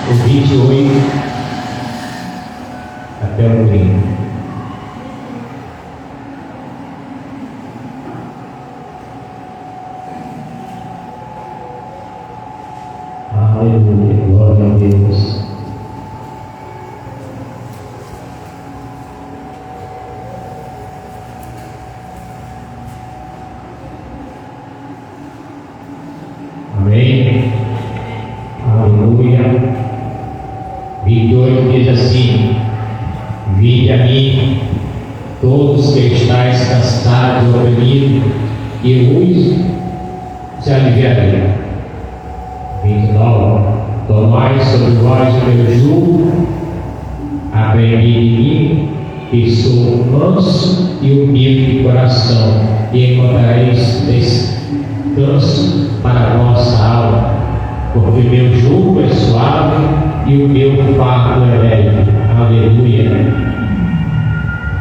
o 28 até o 30. Aleluia, glória a Deus. Amém. Aleluia. 28 diz assim: vinde a mim, todos que estáis cansados e oprimidos, e os aliviarei. 29. Tomai sobre vós o meu jugo, aprendi de mim, que sou manso e humilde de coração, e encontrareis descanso para a vossa alma, porque meu jugo é suave e o meu fardo é leve. Aleluia.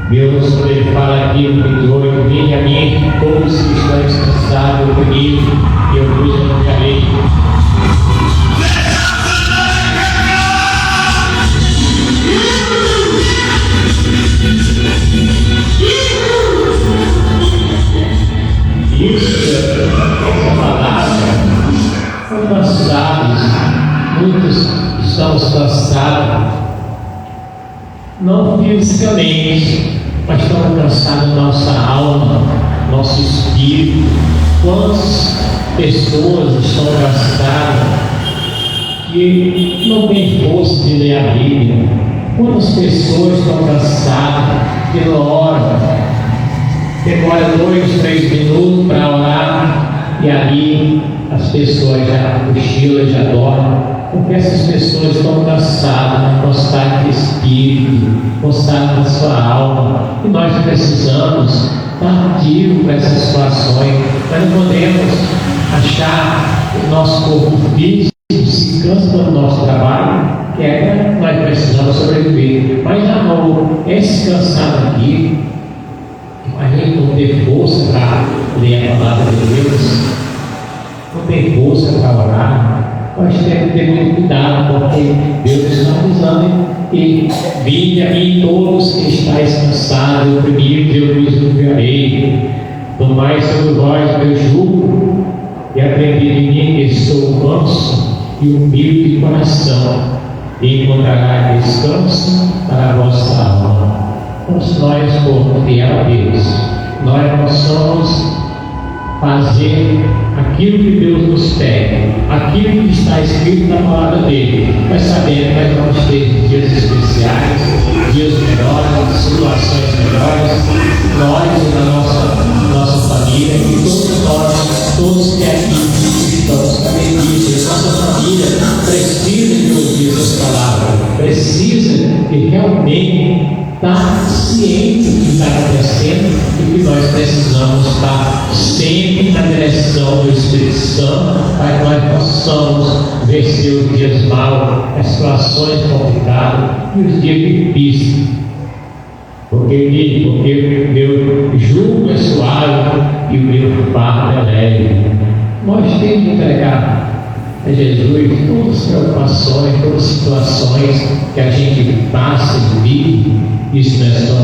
Deus, ele fala aqui no 28: vinde a mim, todos que estão cansados e oprimidos, e eu vos aliviarei. Essa palavra, quando nós sabemos, muitos estamos cansados, não fisicamente, mas estamos cansados da nossa alma, nosso espírito. Quantas pessoas estão cansadas que não têm força de ler a Bíblia? Quantas pessoas estão cansadas que não oram? Demora 2, 3 minutos para orar e ali as pessoas já cochilam, já dormem, porque essas pessoas estão cansadas, cansadas de espírito, cansadas da sua alma, e nós precisamos estar ativos para essas situações. Nós não podemos achar que o nosso corpo físico se cansa do nosso trabalho, que é que nós precisamos sobreviver, mas amor, esse cansado aqui, a gente não tem força para ler a palavra de Deus, não tem força para orar, nós temos que ter muito cuidado, porque Deus está avisando que vinde a mim todos que estáis cansados e oprimidos, eu vos aliviarei. Tomai sobre vós meu jugo e aprendi de mim, que sou manso e humilde de coração, e encontrarás descanso para a vossa alma. Nós, como fiel a Deus, nós possamos fazer aquilo que Deus nos pede, aquilo que está escrito na palavra dele, mas sabendo que nós vamos ter dias especiais, dias melhores, situações melhores, nós e na nossa família, e todos nós, todos que aqui estamos sabendo disso, nossa família precisa de ouvir essas palavras, precisa de realmente estar ciente do que está acontecendo e que nós precisamos estar sempre na direção do Espírito Santo para que nós possamos vencer os dias maus, as situações complicadas e os dias difíceis. Porque meu jugo é suave e o meu fardo é leve. Nós temos que entregar a Jesus todas as preocupações, todas as situações que a gente passa e vive. Isso não é só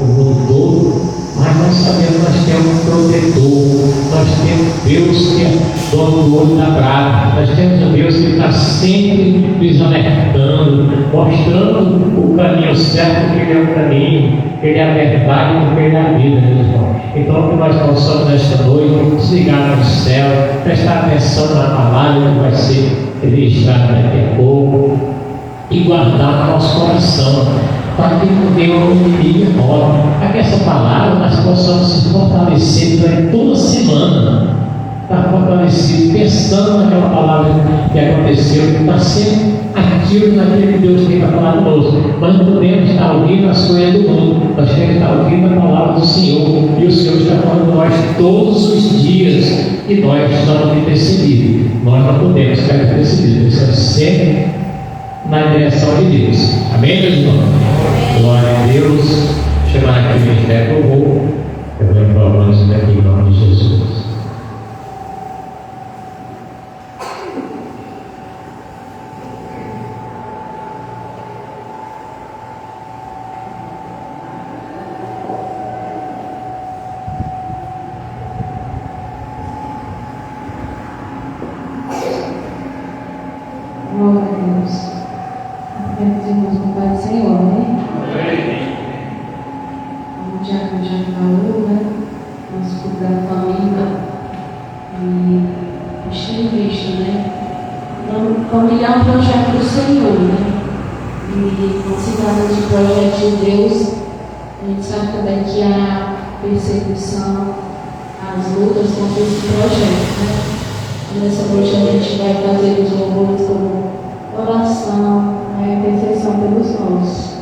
o mundo todo, mas nós sabemos que nós temos um protetor, nós temos Deus que é dono do olho da prata, nós temos um Deus que está sempre nos alertando, mostrando o caminho certo, porque Ele é o caminho, Ele é a verdade, porque Ele é a vida, meus irmãos. Então, que nós possamos nesta noite desligar no céu, prestar atenção na palavra que vai ser registrada daqui a pouco e guardar no nosso coração, para que o inimigo embora, para que essa palavra nós possamos se fortalecer durante toda a semana, estar fortalecido, pensando naquela palavra que aconteceu, que está sendo ativo naquilo que Deus tem para falar conosco. Nós não podemos estar ouvindo as coisas do mundo, nós temos que estar ouvindo a palavra do Senhor, e o Senhor está falando com nós todos os dias, e nós estamos percebidos. Nós não podemos ficar percebidos, precisamos sempre na direção de Deus. Amém, meus irmãos? Glória a Deus. Chamar aqui o ministério do louvor. Eu vou informar isso daqui em nome de Jesus. Glória a Deus. Pedimos no Pai do Senhor, né? Como o Diácono já falou, né? Nosso culto da família. E a gente tem visto, né? Então, família é um projeto do Senhor, né? E quando se trata de projeto de Deus, a gente sabe também que a perseguição, as lutas contra esse projeto, né? Nessa noite a gente vai fazer os louvores como oração, né? Intercessão pelos nossos.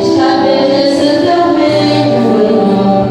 Estabeleça teu reino em nós.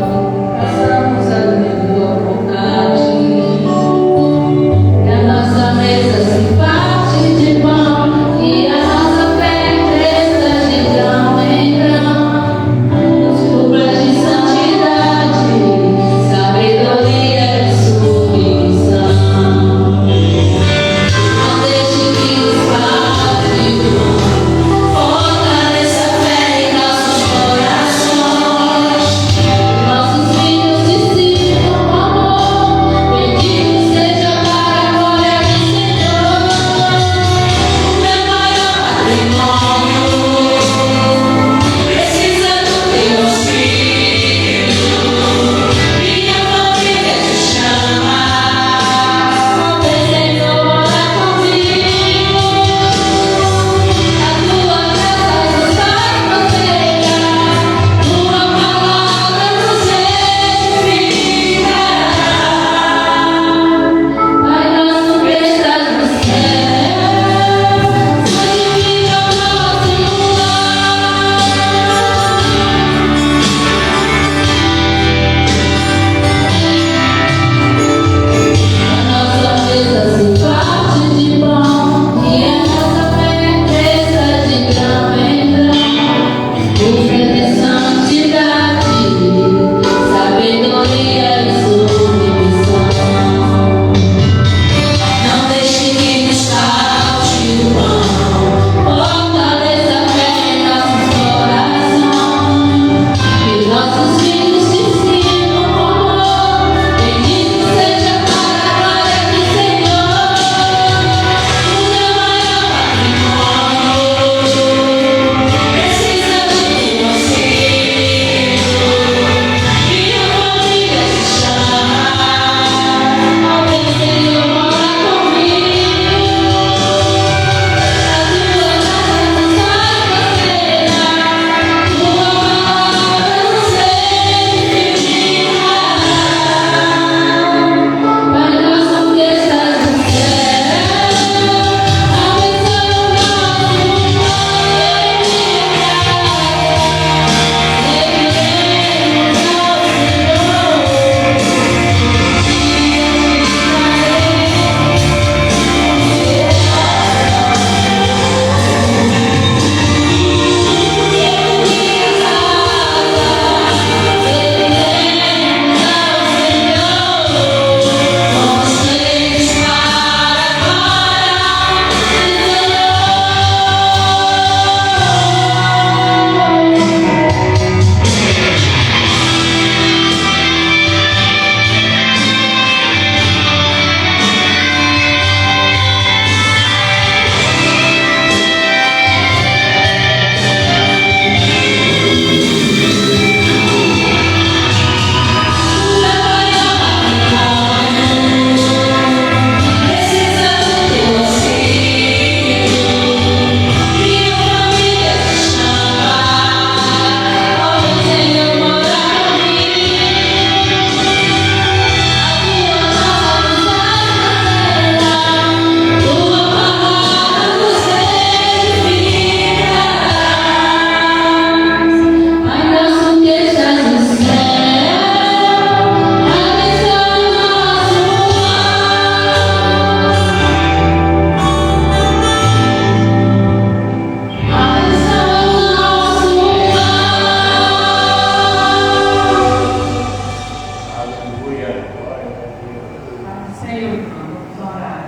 Senhor, vamos orar.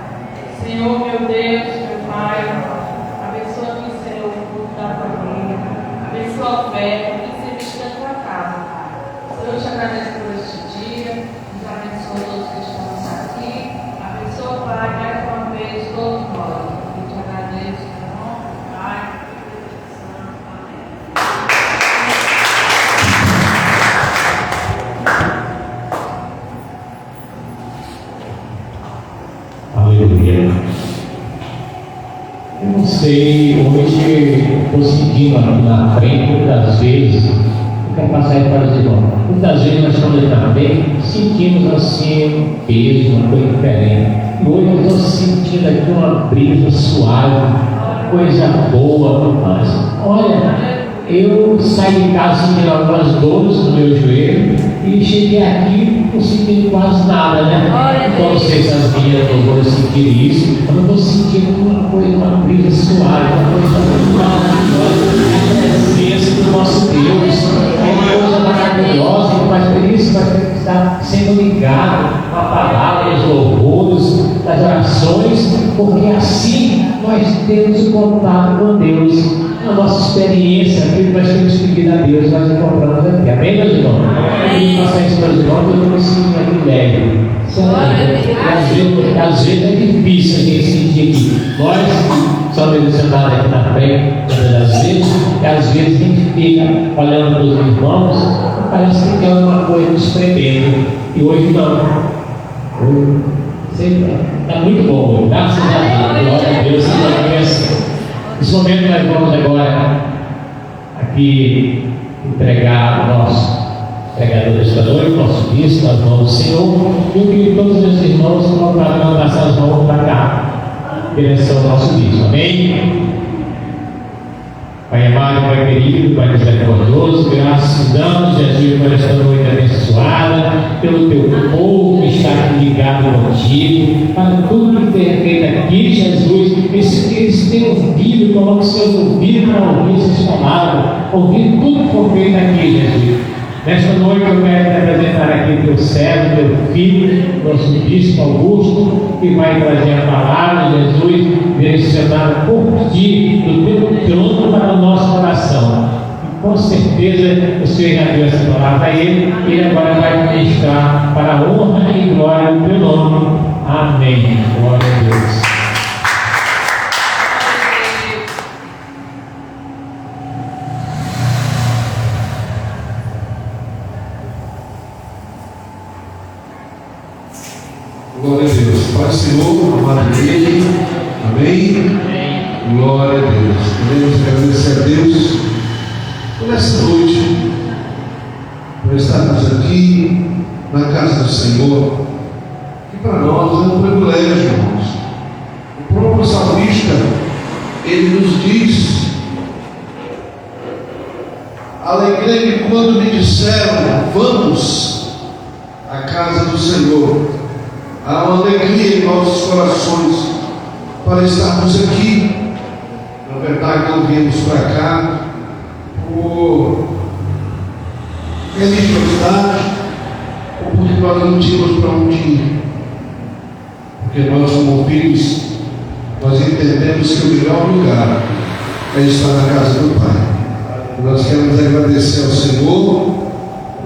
Senhor, meu Deus, meu Pai, abençoa aqui, Senhor, o culto da família, abençoa a oferta, que se vista na tua casa, Pai. Senhor, eu te agradeço por este dia, nos abençoa todos que estamos aqui, abençoa, Pai, mais uma vez, todos nós. Eu te agradeço, em nome do Pai, do Espírito Santo. Amém. Aleluia. Eu não sei, hoje estou sentindo aqui na frente, muitas vezes, eu quero passar aí para os irmãos, muitas vezes nós estamos também sentimos assim um peso, uma coisa diferente. E hoje eu estou sentindo aqui uma brisa suave, coisa boa, mas olha, eu saí de casa sentindo algumas dores no meu joelho e cheguei aqui não sentindo quase nada, né? Então, não sei se as minhas dores sentiram isso, mas eu estou sentindo uma coisa, uma brisa suave, uma coisa muito maravilhosa, a presença do nosso Deus, é uma coisa maravilhosa, mas por isso vai ter que estar sendo ligado com a palavra, os louvores, as orações, porque assim nós temos o contato com Deus. A nossa experiência, aquilo que nós temos pedido a Deus, nós encontramos aqui. Amém, meus irmãos? Eu passar isso para os irmãos, eu não me sinto aqui leve. Às vezes é difícil a gente sentir aqui. Nós, somos sentados aqui na frente, às vezes a gente fica olhando para os irmãos, parece que tem alguma coisa nos prendendo. E hoje não. Está muito bom, graças a Deus. Glória a Deus, assim. Nesse momento nós vamos agora aqui entregar o nosso pregador desta noite, o nosso bispo, nas mãos do Senhor, e eu queria que todos os meus irmãos colocaram as mãos para cá, em direção ao nosso bispo. Amém? Pai amado, Pai querido, Pai misericordioso, graças te damos, Jesus, por esta noite abençoada, pelo teu povo que está aqui ligado contigo, para tudo que tem feito aqui, Jesus, eles têm ouvido, coloque seus ouvidos para ouvir essas palavras, ouvir tudo que foi feito aqui, Jesus. Nesta noite eu quero te apresentar aqui teu servo, teu filho, nosso bispo Augusto, que vai trazer a palavra, Jesus, direcionada por ti, do teu trono para o nosso coração. E com certeza o Senhor já deu essa palavra a ele, e ele agora vai ministrar para a honra e glória do teu nome. Amém. Glória a Deus. Glória a Deus. Pai Senhor, amado Ele. Amém? Glória a Deus. Queremos agradecer a Deus por essa noite, por estarmos aqui na casa do Senhor, que para nós é um privilégio, irmãos. O próprio salmista, ele nos diz: alegrei-me quando me disseram, vamos à casa do Senhor. Há uma alegria em nossos corações para estarmos aqui. Na verdade, não viemos para cá por religiosidade ou porque nós não tínhamos para onde ir. Porque nós, como filhos, nós entendemos que o melhor lugar é estar na casa do Pai. Nós queremos agradecer ao Senhor,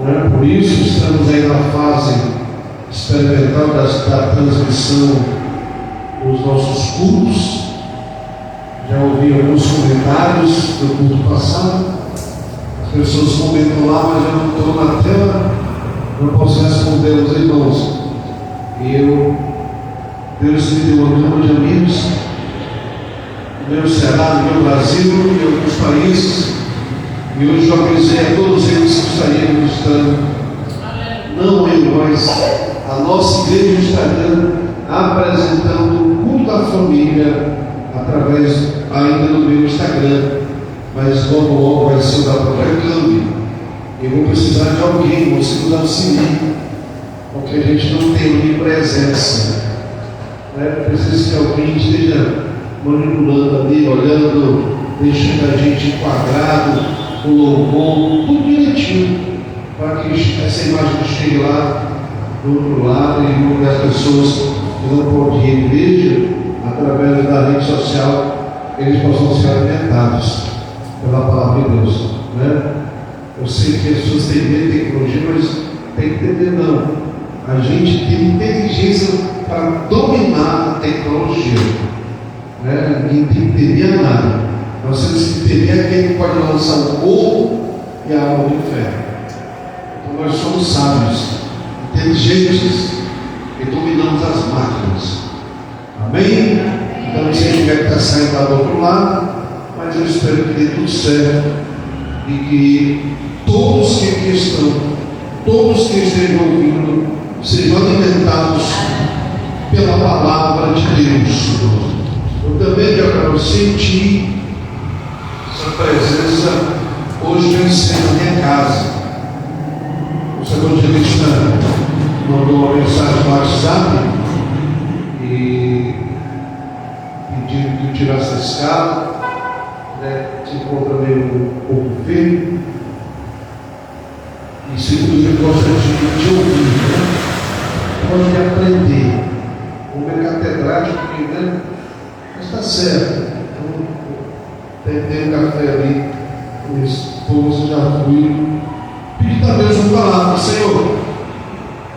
né? Por isso estamos aí na fase experimental da transmissão dos nossos cultos. Já ouvi alguns comentários do culto passado, as pessoas comentam lá, mas eu não estou na tela, não posso responder aos irmãos. Deus me deu uma gama de amigos no meu Ceará, no meu Brasil, em alguns países, e hoje eu avisei a todos eles que estariam ministrando, não eu, mas a nossa igreja está apresentando o culto da família através ainda do meu Instagram, mas logo vai ser o da própria câmbio. Eu vou precisar de alguém, você nos auxilie, porque a gente não tem presença, né? Precisa que alguém esteja manipulando ali, olhando, deixando a gente enquadrado, o louvor, tudo direitinho, para que essa imagem chegue lá do outro lado e as pessoas que não podem ir à igreja, através da rede social, eles possam ser alimentados pela palavra de Deus, né? Eu sei que as pessoas têm medo de tecnologia, mas tem que entender, não. A gente tem inteligência para dominar a tecnologia, né? Ninguém tem que temer nada. Nós temos que temer aquele que pode lançar o ovo e a alma do inferno. Então nós somos sábios, inteligentes e dominamos as máquinas. Amém? Então não sei quem é que está saindo lá do outro lado, mas eu espero que dê tudo certo e que todos que aqui estão, todos que estejam ouvindo, sejam alimentados pela palavra de Deus. Eu também quero sentir essa presença hoje vencendo na minha casa. O Senhor Cristo mandou uma mensagem no WhatsApp e pedindo que eu tirasse a escala, né? Se encontra meio um pouco feio. E segundo ele gosta de ouvir, né? Gosta de aprender. Como é catedrático, né? Mas está certo. Então, tem um café ali, com minha esposa, já fui. Pedir a Deus uma palavra, Senhor,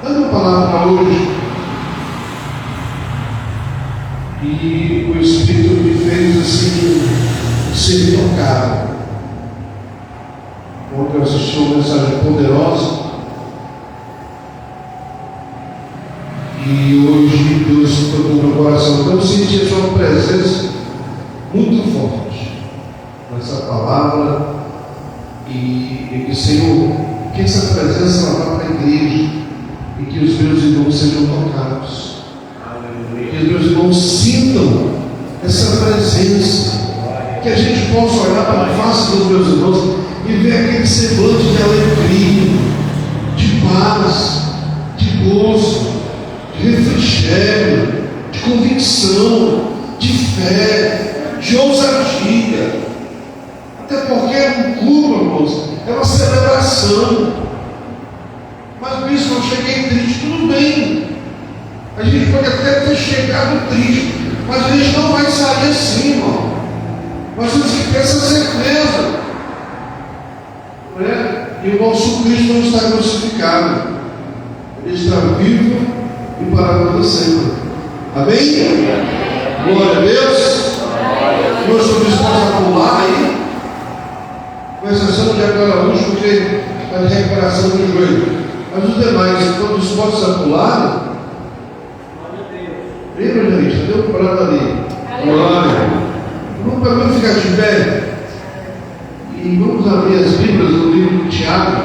dá uma palavra para hoje. E o Espírito me fez assim, ser tocado. Ontem eu assisti uma mensagem poderosa. E hoje Deus tocou no meu coração. Então eu senti a sua presença muito forte nessa palavra. E que, Senhor, que essa presença ela vá para a igreja e que os meus irmãos sejam tocados. Que os meus irmãos sintam essa presença. Que a gente possa olhar para a face dos meus irmãos e ver aquele semblante de alegria, de paz, de gozo, de refrigério, de convicção, de fé, de ousadia. Até porque é um culto, irmãos, é uma celebração. Mas mesmo eu cheguei triste, tudo bem. A gente pode até ter chegado triste, mas a gente não vai sair assim, irmão. Nós temos que ter essa certeza, né? E o nosso Cristo não está crucificado, Ele está vivo e para toda sempre. Amém? Glória a Deus. Nós estamos dispostos a pular aí, com exceção de agora hoje, porque está de recuperação do joelho. Mas os demais estão dispostos a pular. Lembra, gente? Deu um prato ali. Glória. Vamos também ficar de pé e vamos abrir as Bíblias no livro de Tiago.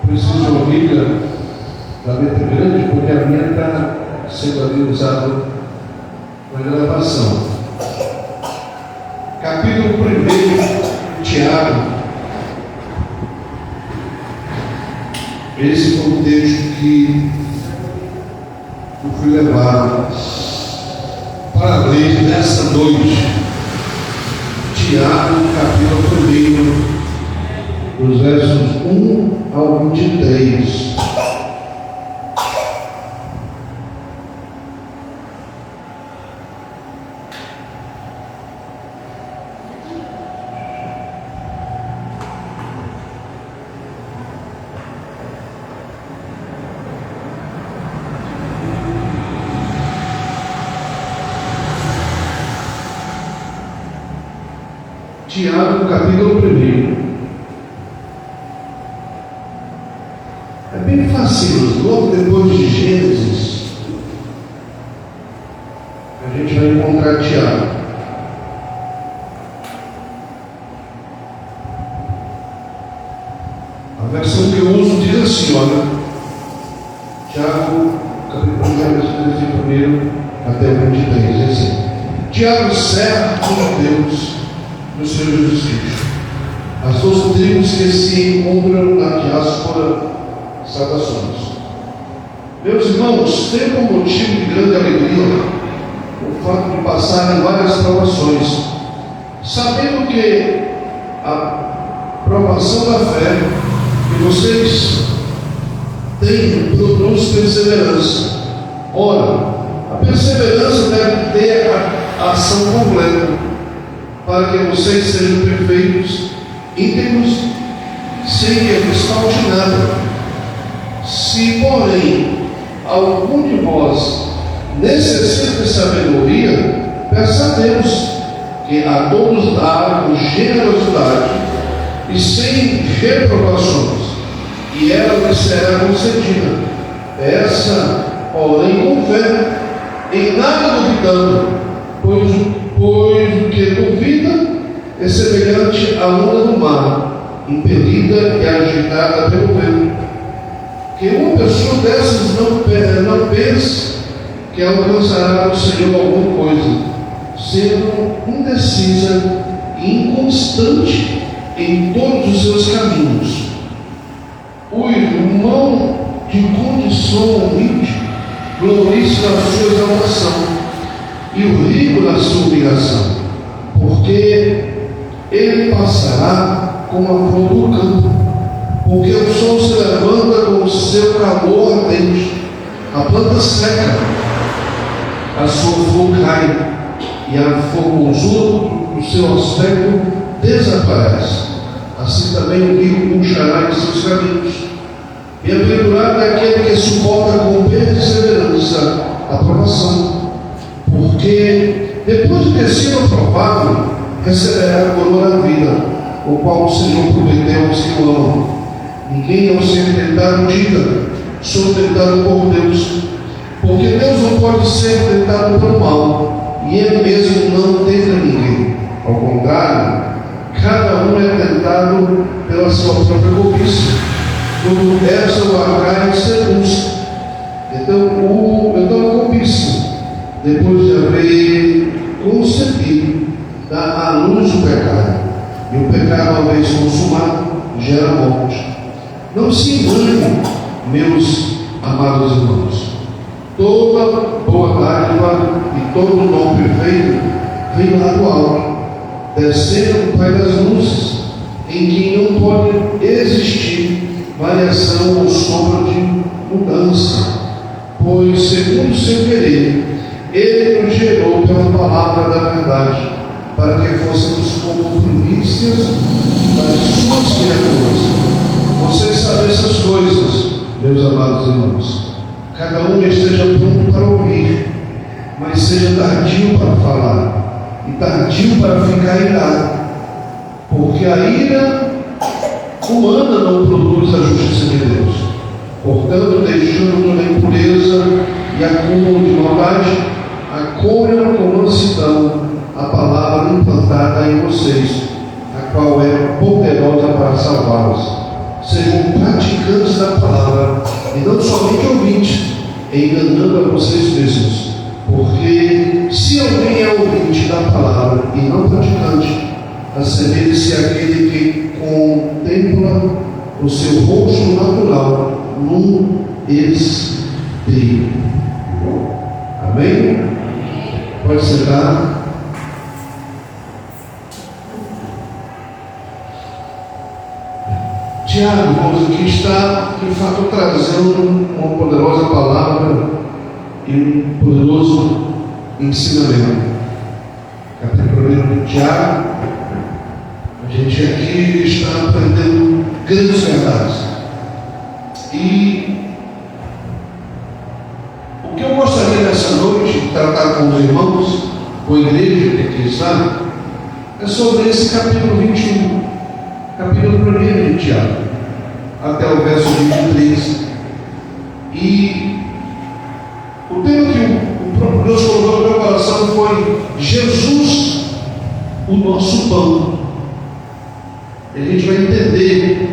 Eu preciso de uma Bíblia da letra grande, porque a minha está sendo ali usada na gravação. Capítulo 1 de Tiago. Esse foi o texto que eu fui levado para ler nesta noite. Tiago, capítulo 1, dos versos 1 ao 23. Tiago, capítulo 1. É bem fácil, logo depois de Gênesis, a gente vai encontrar Tiago. A versão que eu uso diz assim, olha, Tiago, capítulo 1, até o 23, diz assim: Tiago, servo de Deus, do Senhor Jesus Cristo, as 12 tribos que se encontram na diáspora, saudações. Meus irmãos, tenho como motivo de grande alegria o fato de passarem várias provações, sabendo que a provação da fé que vocês produz perseverança. Ora, a perseverança deve ter a ação completa, para que vocês sejam perfeitos, íntegros, sem que vos falte nada. Se, porém, algum de vós necessita de sabedoria, peça a Deus, que a todos dá com generosidade e sem reprovações, e ela lhe será concedida. Peça, porém, com fé, em nada duvidando, pois o que duvida é semelhante à onda do mar, impelida e agitada pelo vento. Que uma pessoa dessas não pense que alcançará do Senhor alguma coisa, sendo indecisa e inconstante em todos os seus caminhos. O irmão de condição humilde glorie-se na sua exaltação, e o rico na sua humilhação, porque ele passará como a flor do campo, porque o sol se levanta com o seu calor ardente, a planta seca, a sua flor cai, e a formosura do seu aspecto desaparece. Assim também o rico murchará em seus caminhos. Bem-aventurado é aquele que suporta com perseverança a provação, porque depois de ter sido aprovado, receberá a coroa da vida, o qual o Senhor prometeu aos que o amam. Ninguém, ao ser tentado, diga: sou tentado por Deus, porque Deus não pode ser tentado pelo mal, e Ele mesmo não tenta ninguém. Ao contrário, cada um é tentado pela sua própria cobiça, quando essa o atrai e seduz. Então a cobiça, depois de haver concebido, dá à luz o pecado, e o pecado, uma vez consumado, gera morte. Não se enganem, meus amados irmãos. Toda boa dádiva e todo dom perfeito vem lá do alto, descendo do Pai das luzes, em quem não pode existir variação ou sombra de mudança, pois, segundo o seu querer, Ele nos gerou pela palavra da verdade, para que fôssemos como primícias das suas criaturas. Vocês sabem essas coisas, meus amados irmãos. Cada um esteja pronto para ouvir, mas seja tardio para falar e tardio para ficar irado, porque a ira humana não produz a justiça de Deus. Portanto, deixando a impureza e acúmulo de maldade, acolham com mansidão a palavra implantada em vocês, a qual é poderosa para salvá-los. Sejam praticantes da palavra e não somente ouvintes, enganando a vocês mesmos. Porque se alguém é ouvinte da palavra e não praticante, assemelhe-se àquele que contempla o seu rosto natural num espelho. Amém? Pode sentar. Tiago, irmãos, aqui está de fato trazendo uma poderosa palavra e um poderoso ensinamento. Capítulo 1 de Tiago, a gente aqui está aprendendo grandes verdades. E o que eu gostaria nessa noite de tratar com os irmãos, com a igreja que aqui está, é sobre esse capítulo 21, capítulo 1 de Tiago, até o verso 23. E o tema que o próprio Deus colocou no meu coração foi Jesus, o nosso pão. E a gente vai entender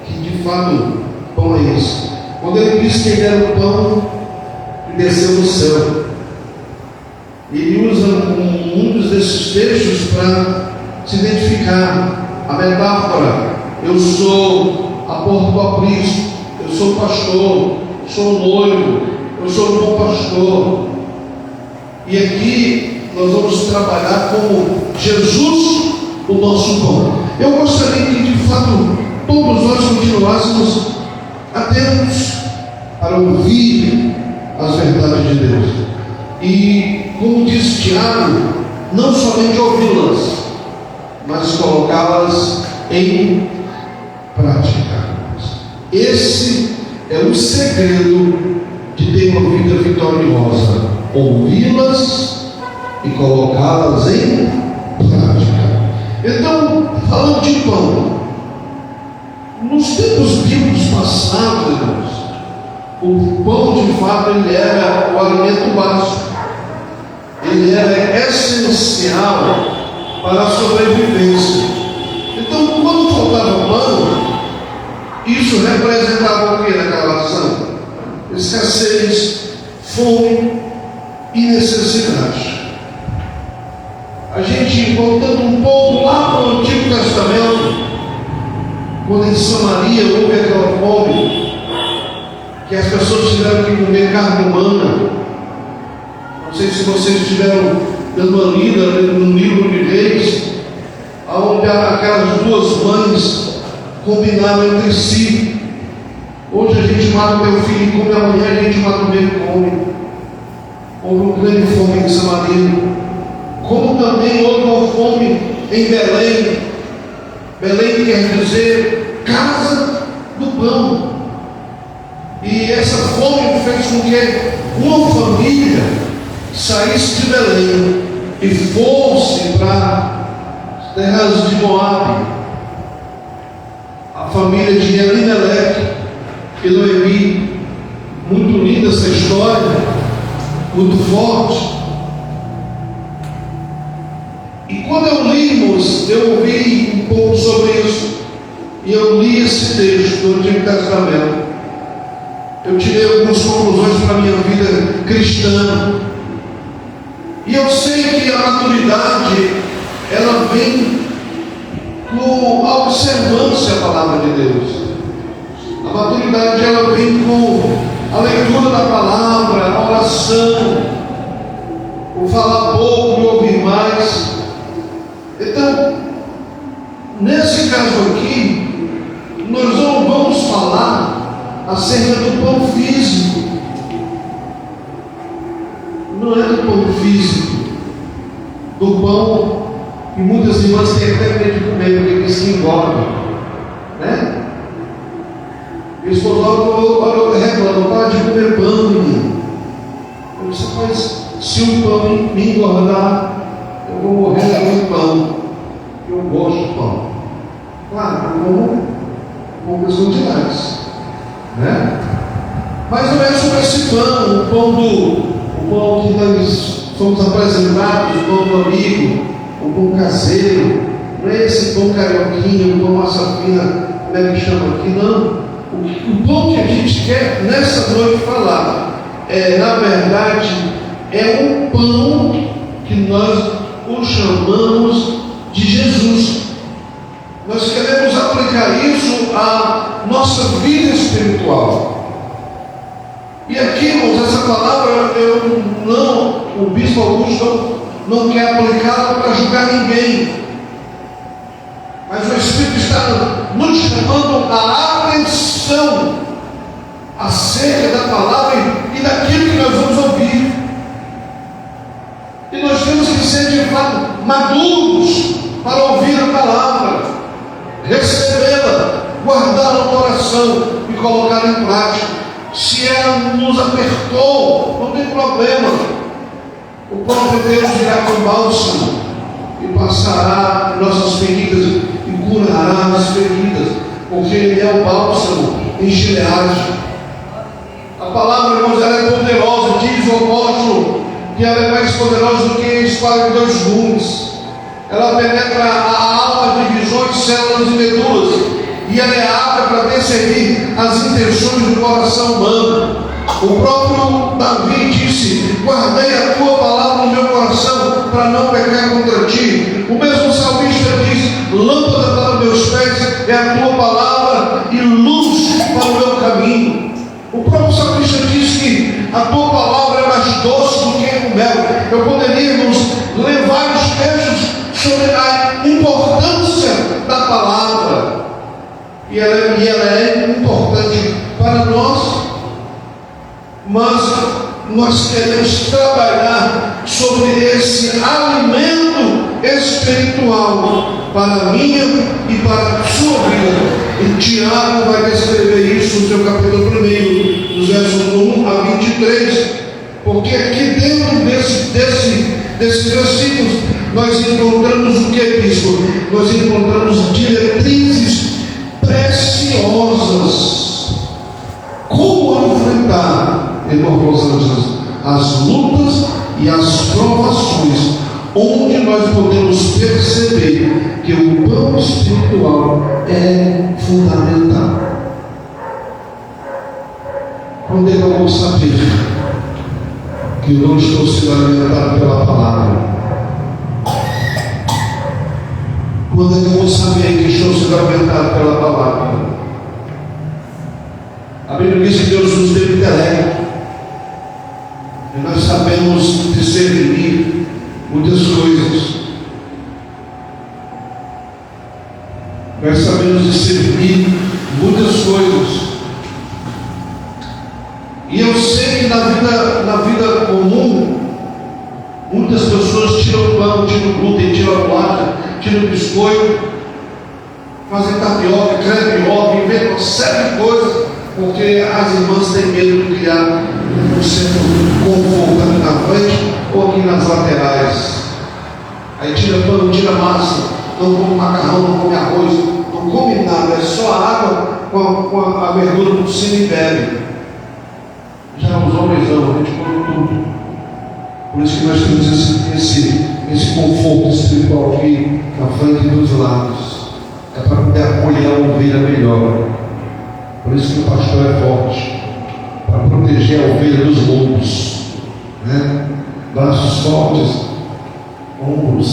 que de fato pão é isso. Quando ele disse que ele era o pão que desceu do céu, ele usa muitos desses textos para se identificar. A metáfora: eu sou a porta do aprisco, eu sou pastor, sou noivo, eu sou um bom pastor. E aqui nós vamos trabalhar como Jesus, o nosso pão. Eu gostaria que de fato todos nós continuássemos atentos para ouvir as verdades de Deus. E, como diz Tiago, não somente ouvi-las, mas colocá-las em prática. Esse é o segredo de ter uma vida vitoriosa: ouvi-las e colocá-las em prática. Então, falando de pão, nos tempos bíblicos passados, irmãos, o pão de fato ele era o alimento básico, ele era essencial para a sobrevivência. Então, quando faltava pão, isso representava o que naquela nação? Escassez, fome e necessidade. A gente, voltando um pouco lá para o Antigo Testamento, quando em Samaria houve aquela fome, que as pessoas tiveram que comer carne humana. Não sei se vocês estiveram dando uma lida no livro de Reis, onde aquelas duas mães combinaram entre si: hoje a gente mata o teu filho e come, amanhã a gente mata o meu e come. Houve uma grande fome em Samaria, como também houve uma fome em Belém. Belém quer dizer casa do pão. E essa fome fez com que uma família saísse de Belém e fosse para as terras de Moabe. A família de Elimeleque e Noemi. Muito linda essa história, muito forte. E quando eu li, irmãos, eu ouvi um pouco sobre isso, e eu li esse texto do Antigo Testamento. Eu tirei algumas conclusões para a minha vida cristã. E eu sei que a maturidade, ela vem com a observância da palavra de Deus. A maturidade, ela vem com a leitura da palavra, a oração, o falar pouco e ouvir mais. Então, nesse caso aqui, nós não vamos falar acerca do pão físico. Não é do pão físico, do pão que muitas irmãs têm até medo de comer, porque diz que engorda, né? Eles falaram: olha, reclamam, para de comer pão, menino. Eu disse: mas se o pão me engordar, eu vou morrer com pão. Eu gosto de pão. Claro, eu como poucas quantidades, né? Mas não é sobre esse pão, o pão que nós somos apresentados, o pão do amigo, o pão caseiro. Não é esse pão carioquinha, o pão massa fina, como é que chama aqui, não. O pão que a gente quer nessa noite falar na verdade, é um pão que nós o chamamos de Jesus. Nós queremos aplicar isso à nossa vida espiritual. E aqui, irmãos, essa palavra, o bispo Augusto não quer aplicá-la para julgar ninguém. Mas o Espírito está nos chamando a atenção acerca da palavra e daquilo que nós vamos ouvir. E nós temos que ser de fato maduros para ouvir a palavra, recebê-la, guardá-la no coração e colocá-la em prática. Se ela nos apertou, não tem problema. O próprio Deus virá com bálsamo e passará nossas feridas e curará as feridas, porque Ele é o bálsamo em Gileade. A palavra, irmãos, ela é poderosa. Diz o apóstolo que ela é mais poderosa do que a espada de dois gumes. Ela penetra a alma, divisões, células e medulas, e ela é apta para discernir as intenções do coração humano. O próprio Davi disse: guardei a tua palavra no meu coração para não pecar contra ti. O mesmo salmista diz: lâmpada para os meus pés é a tua palavra e luz para o meu caminho. O próprio salmista diz que a tua palavra é mais doce do que o mel. Eu poderia, irmãos, ler vários textos sobre a importância da palavra. E ela é importante para nós. mas nós queremos trabalhar sobre esse alimento espiritual para a minha e para a sua vida. E Tiago vai descrever isso no seu capítulo 1, dos versos 1 a 23, porque aqui dentro desses versículos nós encontramos o que, bispo? Nós encontramos diretrizes preciosas. Como enfrentar, irmão Rosângela, as lutas e as provações, onde nós podemos perceber que o pão espiritual é fundamental. Quando eu vou saber que eu não estou sendo alimentado pela palavra? Quando é que eu vou saber que estou sendo alimentado pela palavra? A Bíblia diz que Deus nos deu intelecto, e nós sabemos discernir muitas coisas. Nós sabemos discernir muitas coisas. E eu sei que na vida comum, muitas pessoas tiram o pão, tiram o glúten, tiram a bolacha, tiram o biscoito, fazem tapioca, crepioca, inventam uma série de coisas, porque as irmãs têm medo de criar um certo conforto aqui na frente ou aqui nas laterais. Aí tira pão, tira massa, não come macarrão, não come arroz, não come nada, é só água com a verdura por cima e bebe. Já os homens não, a gente come tudo. Por isso que nós temos esse conforto espiritual aqui na frente dos lados. É para poder apoiar a ovelha melhor. Por isso que o pastor é forte, para proteger a ovelha dos lobos, né? Braços fortes, ombros,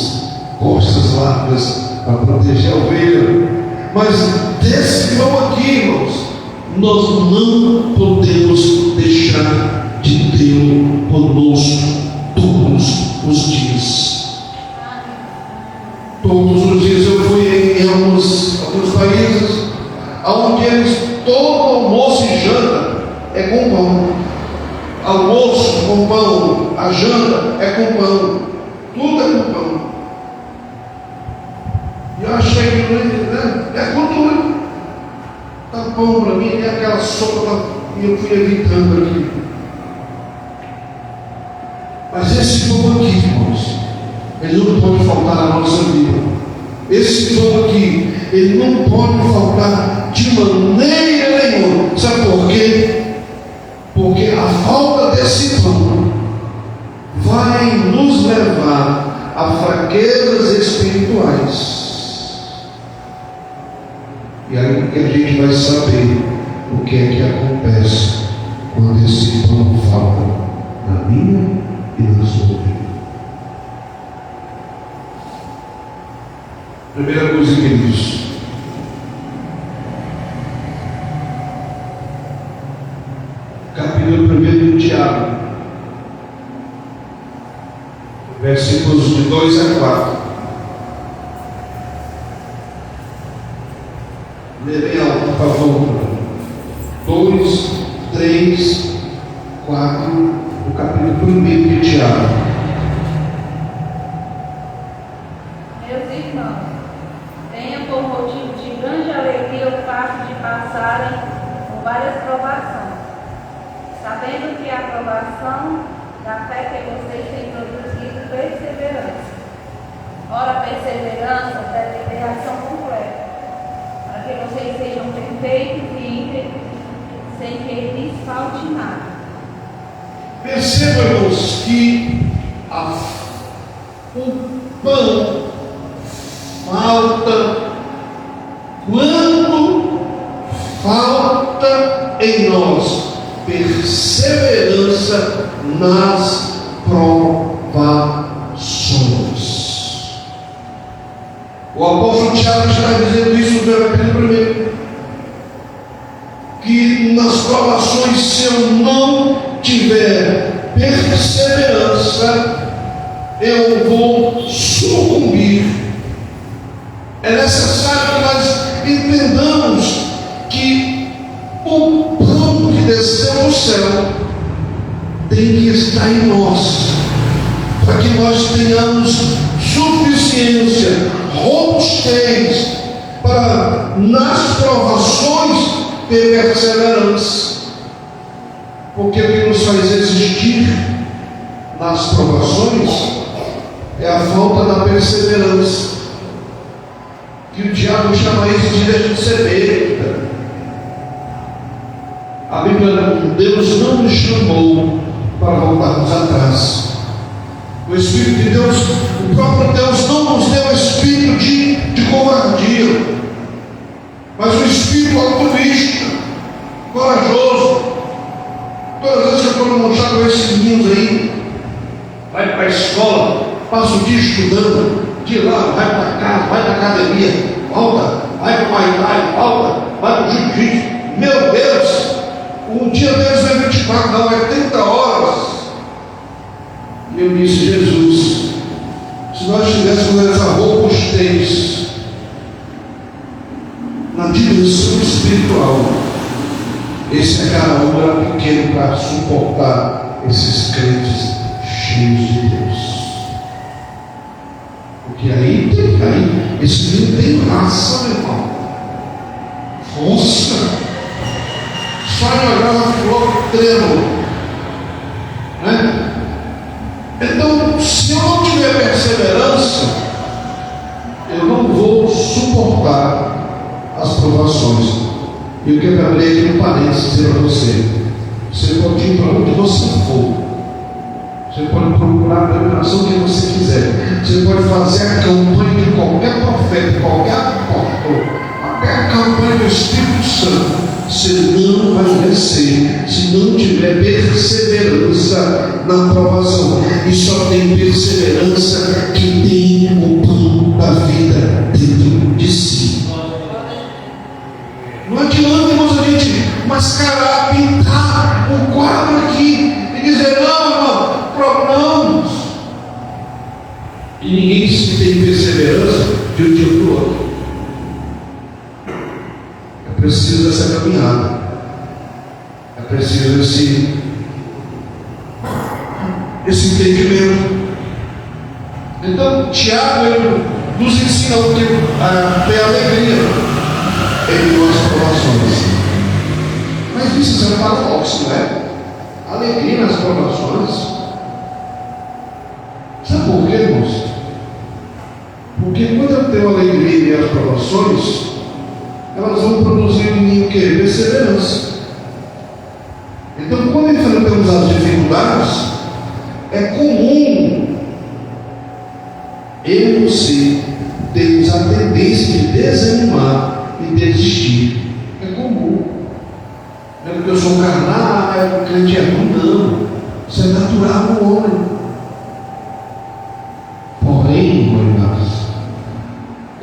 costas largas, para proteger a ovelha. Mas desse pão aqui, irmãos, nós não podemos deixar de tê-lo conosco todos os dias. Todos os dias eu fui em alguns países onde eles, todo almoço e janta é com pão. Almoço com pão, a janta é com pão, tudo é com pão. E eu achei que é cultura. Tá bom para mim, é aquela sopa, e eu fui evitando aqui. Mas esse pão aqui, irmãos, ele não pode faltar na nossa vida. Esse pão aqui, ele não pode faltar de maneira nenhuma. Sabe por quê? Porque a falta desse pão vai nos levar a fraquezas espirituais. E aí que a gente vai saber o que é que acontece quando esse pão falta na minha e na sua vida. Primeira coisa, queridos, capítulo 1 de Tiago, versículos de 2 a 4. Levem alto, por favor. 2, 3, 4, o capítulo 1 de Tiago. Meus irmãos, tenha por motivo de grande alegria o fato de passarem por várias provações, sabendo que a provação da fé que vocês têm produzido perseverança. Ora, a perseverança deve ter ação completa, para que vocês sejam perfeitos e íntegros, sem que lhes falte nada. Percebam, irmãos, que o pão falta quando falta em nós perseverança nas provações. O apóstolo Tiago está dizendo isso no capítulo 1, que nas provações, se eu não tiver perseverança, eu vou sucumbir. É necessário que nós entendamos que o pão que desceu do céu tem que estar em nós, para que nós tenhamos suficiência, robustez, para nas provações ter perseverança. Porque o que nos faz existir nas provações é a falta da perseverança, que o diabo chama isso de deixa de ser besta. A Bíblia, Deus não nos chamou para voltarmos atrás. O Espírito de Deus, o próprio Deus não nos deu espírito de covardia, mas um espírito altruísta, corajoso. Todas as vezes que eu estou mostrando com esses meninos aí, vai para a escola, passa o dia estudando, de lá, vai para casa, vai para a academia, volta, vai para o Muay Thai, volta, vai para o jiu-jitsu. Meu Deus, um dia deles não é 24, não, é 30 horas. E eu disse, Jesus, se nós tivéssemos essa robustez na dimensão espiritual, esse acarão era pequeno para suportar esses crentes cheios de Deus. Porque aí esse menino tem raça, meu irmão, força, só em olhar ela ficou trêmulo, né? Então, se eu não tiver perseverança, eu não vou suportar as provações. E eu quero abrir aqui um parênteses dizer para você: você pode ir para onde você for, você pode procurar a preparação que você quiser, você pode fazer a campanha de qualquer profeta, qualquer apóstolo, até a campanha do Espírito Santo. Você não vai vencer se não tiver perseverança na provação. E só tem perseverança que tem o pão da vida dentro de si. Não adianta, irmãos, a gente mascarar, pintar um quadro aqui e dizer, não, irmão, provamos. E ninguém se tem perseverança de um dia para o outro. É preciso essa caminhada. É preciso esse entendimento. Então, Tiago nos ensina o que ter alegria em nossas provações. Mas isso é um paradoxo, não é? Alegria nas provações. Sabe por quê, irmãos? Porque quando eu tenho alegria em minhas provações, elas vão produzir em mim o quê? Perseverança. Então, quando enfrentamos as dificuldades, é comum eu e você termos a tendência de desanimar e desistir. É comum. Não é porque eu sou carnal, é porque crente é ruim, não. Isso é natural no homem. Porém, irmãos,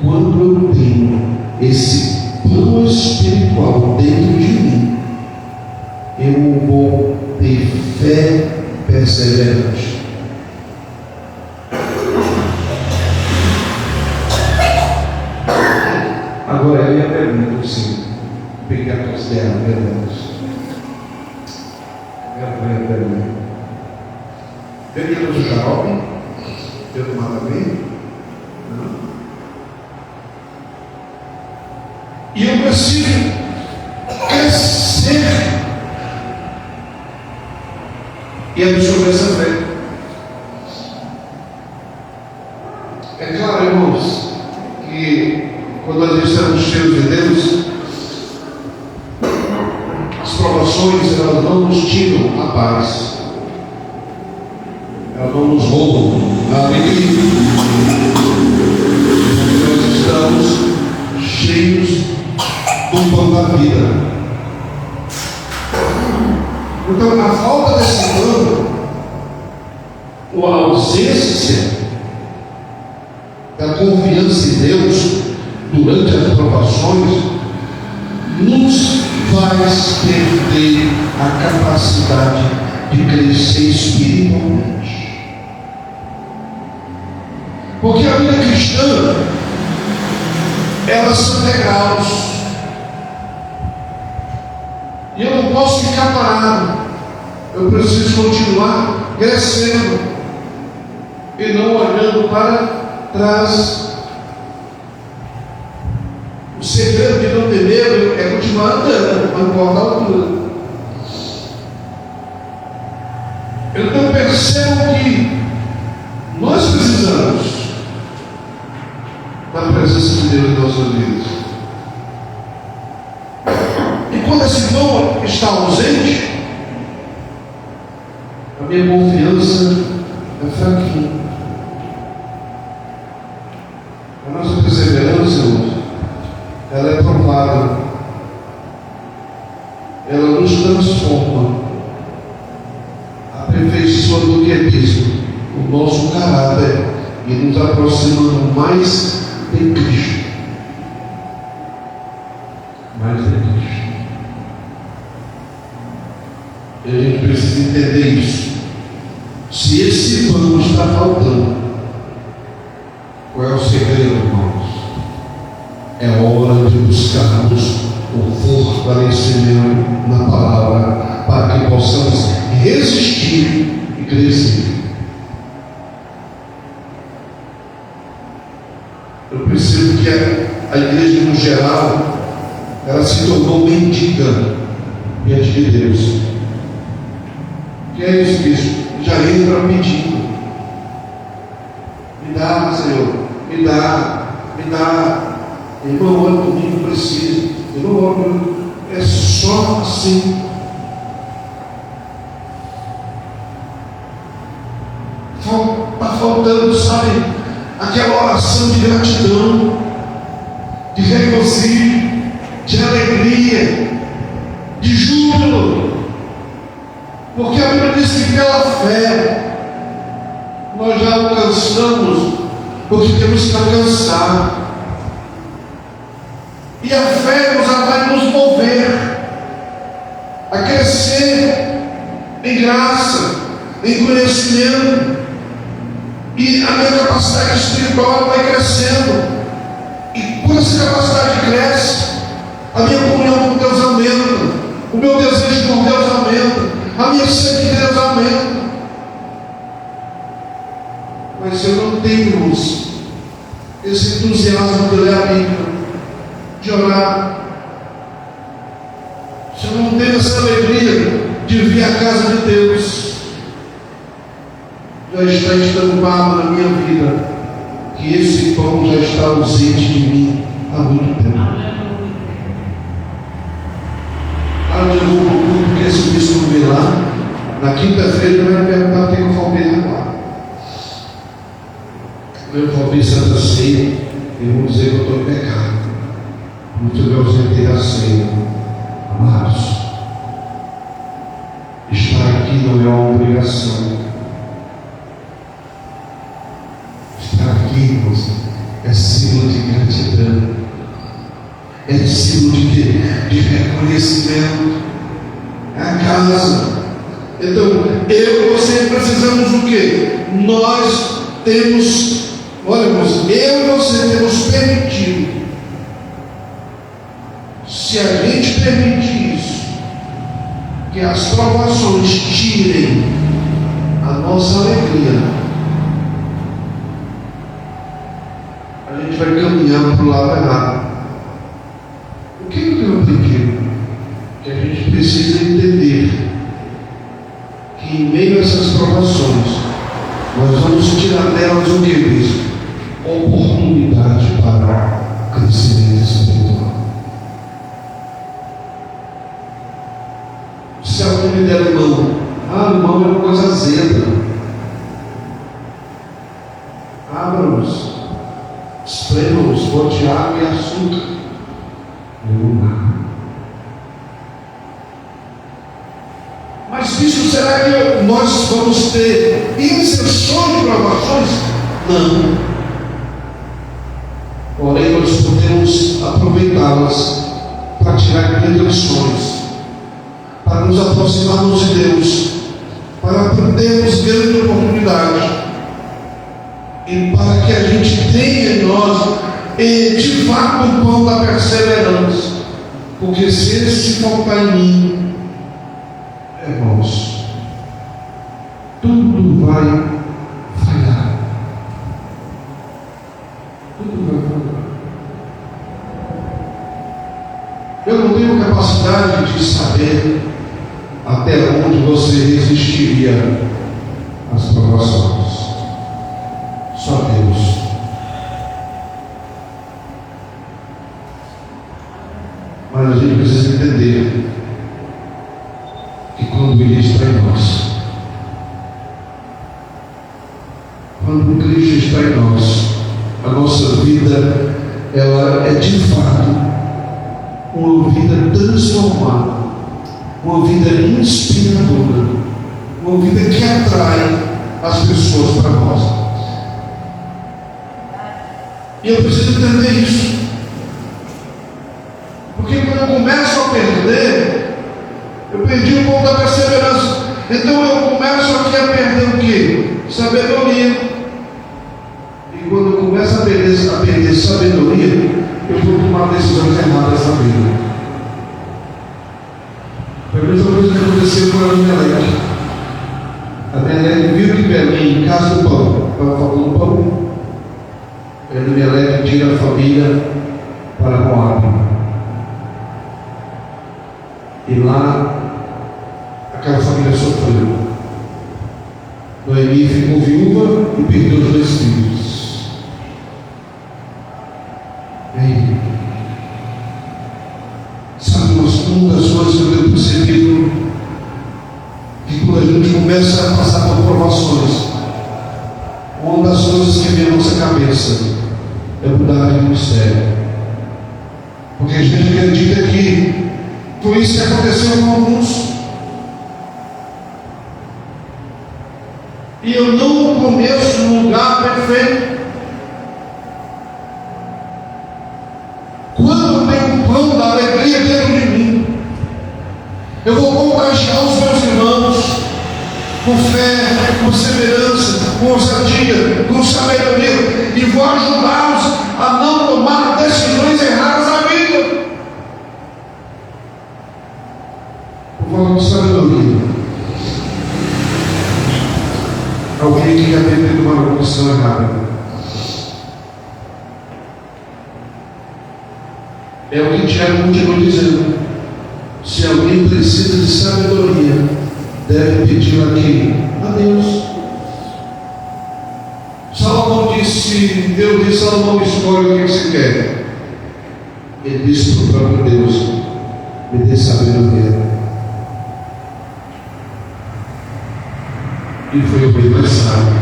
quando eu tenho esse pão espiritual dentro de mim, eu vou ter fé perseverante. Agora eu ia perguntar assim, pegar a consideração, verdade. Vergonha, vergonha. Bebemos o xarope? Eu tomava bem? Não. E eu preciso crescer e absorver essa fé. É claro, irmãos, que quando nós estamos cheios de Deus, as provações elas não nos tiram a paz, elas não nos roubam a alegria. Nós estamos cheios do pão da vida. Então, a falta desse pão, ou a ausência da confiança em Deus durante as provações, nos faz perder a capacidade de crescer espiritualmente. Porque a vida cristã, elas são degraus. E eu não posso ficar parado. eu preciso continuar crescendo e não olhando para trás. O segredo de não ter medo é continuar andando, não importa a altura. Então percebam que nós precisamos da presença de Deus em nossas vidas. E quando esse dom está ausente, a minha confiança é fraquinha. A nossa perseverança, irmãos, ela é provada. Ela nos transforma, aperfeiçoando o que é mesmo o nosso caráter e nos aproximando mais de Cristo. Mais de Cristo. E a gente precisa entender isso. Se esse pão está faltando, qual é o segredo, irmãos? É hora de buscarmos o fortalecimento na palavra para que possamos resistir e crescer. Eu percebo que a igreja no geral ela se tornou mendiga diante de Deus. Que é isso, bispo? Já entra pedindo. Me dá, Senhor, me dá, me dá. Irmão, olha comigo, eu preciso. Irmão, é só assim. Está faltando, sabe, aquela oração de gratidão, de regozijo, de alegria, de júbilo. Porque a Bíblia diz que pela fé nós já alcançamos o que temos que alcançar. E a fé vai nos mover a crescer em graça, em conhecimento. E a minha capacidade espiritual vai crescendo. E quando essa capacidade cresce, a minha comunhão com Deus aumenta, o meu desejo por Deus aumenta, a minha sede de Deus aumenta. Mas se eu não tenho esse entusiasmo de ler a Bíblia, de orar, se eu não tenho essa alegria de vir à casa de Deus, já está estampado na minha vida que esse pão já está ausente de mim há muito tempo. Eu vou para o culto, porque esse bispo me lá, na quinta-feira ele vai me perguntar o que eu falei agora. Eu falei Santa Ceia e vou dizer que eu estou em pecado. Muito me ausentei da ceia. Amados, estar aqui não é uma obrigação. Estar aqui, irmãos, é símbolo de gratidão, é símbolo de reconhecimento. É a casa. Então, eu e você precisamos do quê? Nós temos, olha, irmãos, eu e você temos permitido. Se a gente permitir isso, que as provações tirem a nossa alegria, a gente vai caminhar para o lado errado. O que eu tenho aprendido? Que a gente precisa entender que em meio a essas provações, nós vamos tirar delas o que mesmo? Oportunidade para crescimento espiritual. Se alguém me der limão, limão é uma coisa azeda. Abra-os, esprema-os, bote água e açúcar. Não. Mas bicho, será que nós vamos ter inserções de provações? Não. Porém, nós podemos aproveitá-las para tirar grandes lições, para nos aproximarmos de Deus, para termos grande oportunidade e para que a gente tenha em nós de fato o pão da perseverança. Porque se esse faltar em mim, irmãos, vai falhar. Tudo vai falhar. Eu não tenho capacidade de saber até onde você resistiria às provações. Só Deus. Mas a gente precisa entender que quando Ele está em nós, quando Cristo está em nós, a nossa vida, ela é de fato uma vida transformada, uma vida inspiradora, uma vida que atrai as pessoas para nós. E eu preciso entender isso. Porque quando eu começo a perder, eu perdi um pouco da perseverança. Então eu começo aqui a perder o quê? Sabedoria. E quando eu começo a perder sabedoria, eu vou tomar decisões erradas na vida. Foi a mesma coisa que aconteceu com a Elimelec. A Elimelec viu que Belém, em casa do pão, estava faltando pão. A Elimelec tira a família para Moab. E lá, aquela família sofreu. Noemi ficou viúva e perdeu os 2 filhos. Sabe, uma das coisas que eu tenho percebido, que quando a gente começa a passar por provações, uma das coisas que vem à nossa cabeça é mudar de ministério. Porque a gente acredita que foi isso que aconteceu com alguns. E eu não começo num lugar perfeito. Quando eu tenho um pão da alegria dentro de mim, eu vou contagiar os meus irmãos com fé, com perseverança, com ousadia, com sabedoria, e vou ajudá-los a não tomar decisões erradas na vida. Por favor, de sabedoria. Alguém que já teve que tomar uma decisão errada. É o que Tiago continua dizendo. Se alguém precisa de sabedoria, deve pedir aqui a Deus. Salomão disse, Deus disse, Salomão, escolhe o que você quer. Ele disse para o próprio Deus, me dê sabedoria. E foi o bem mais sábio.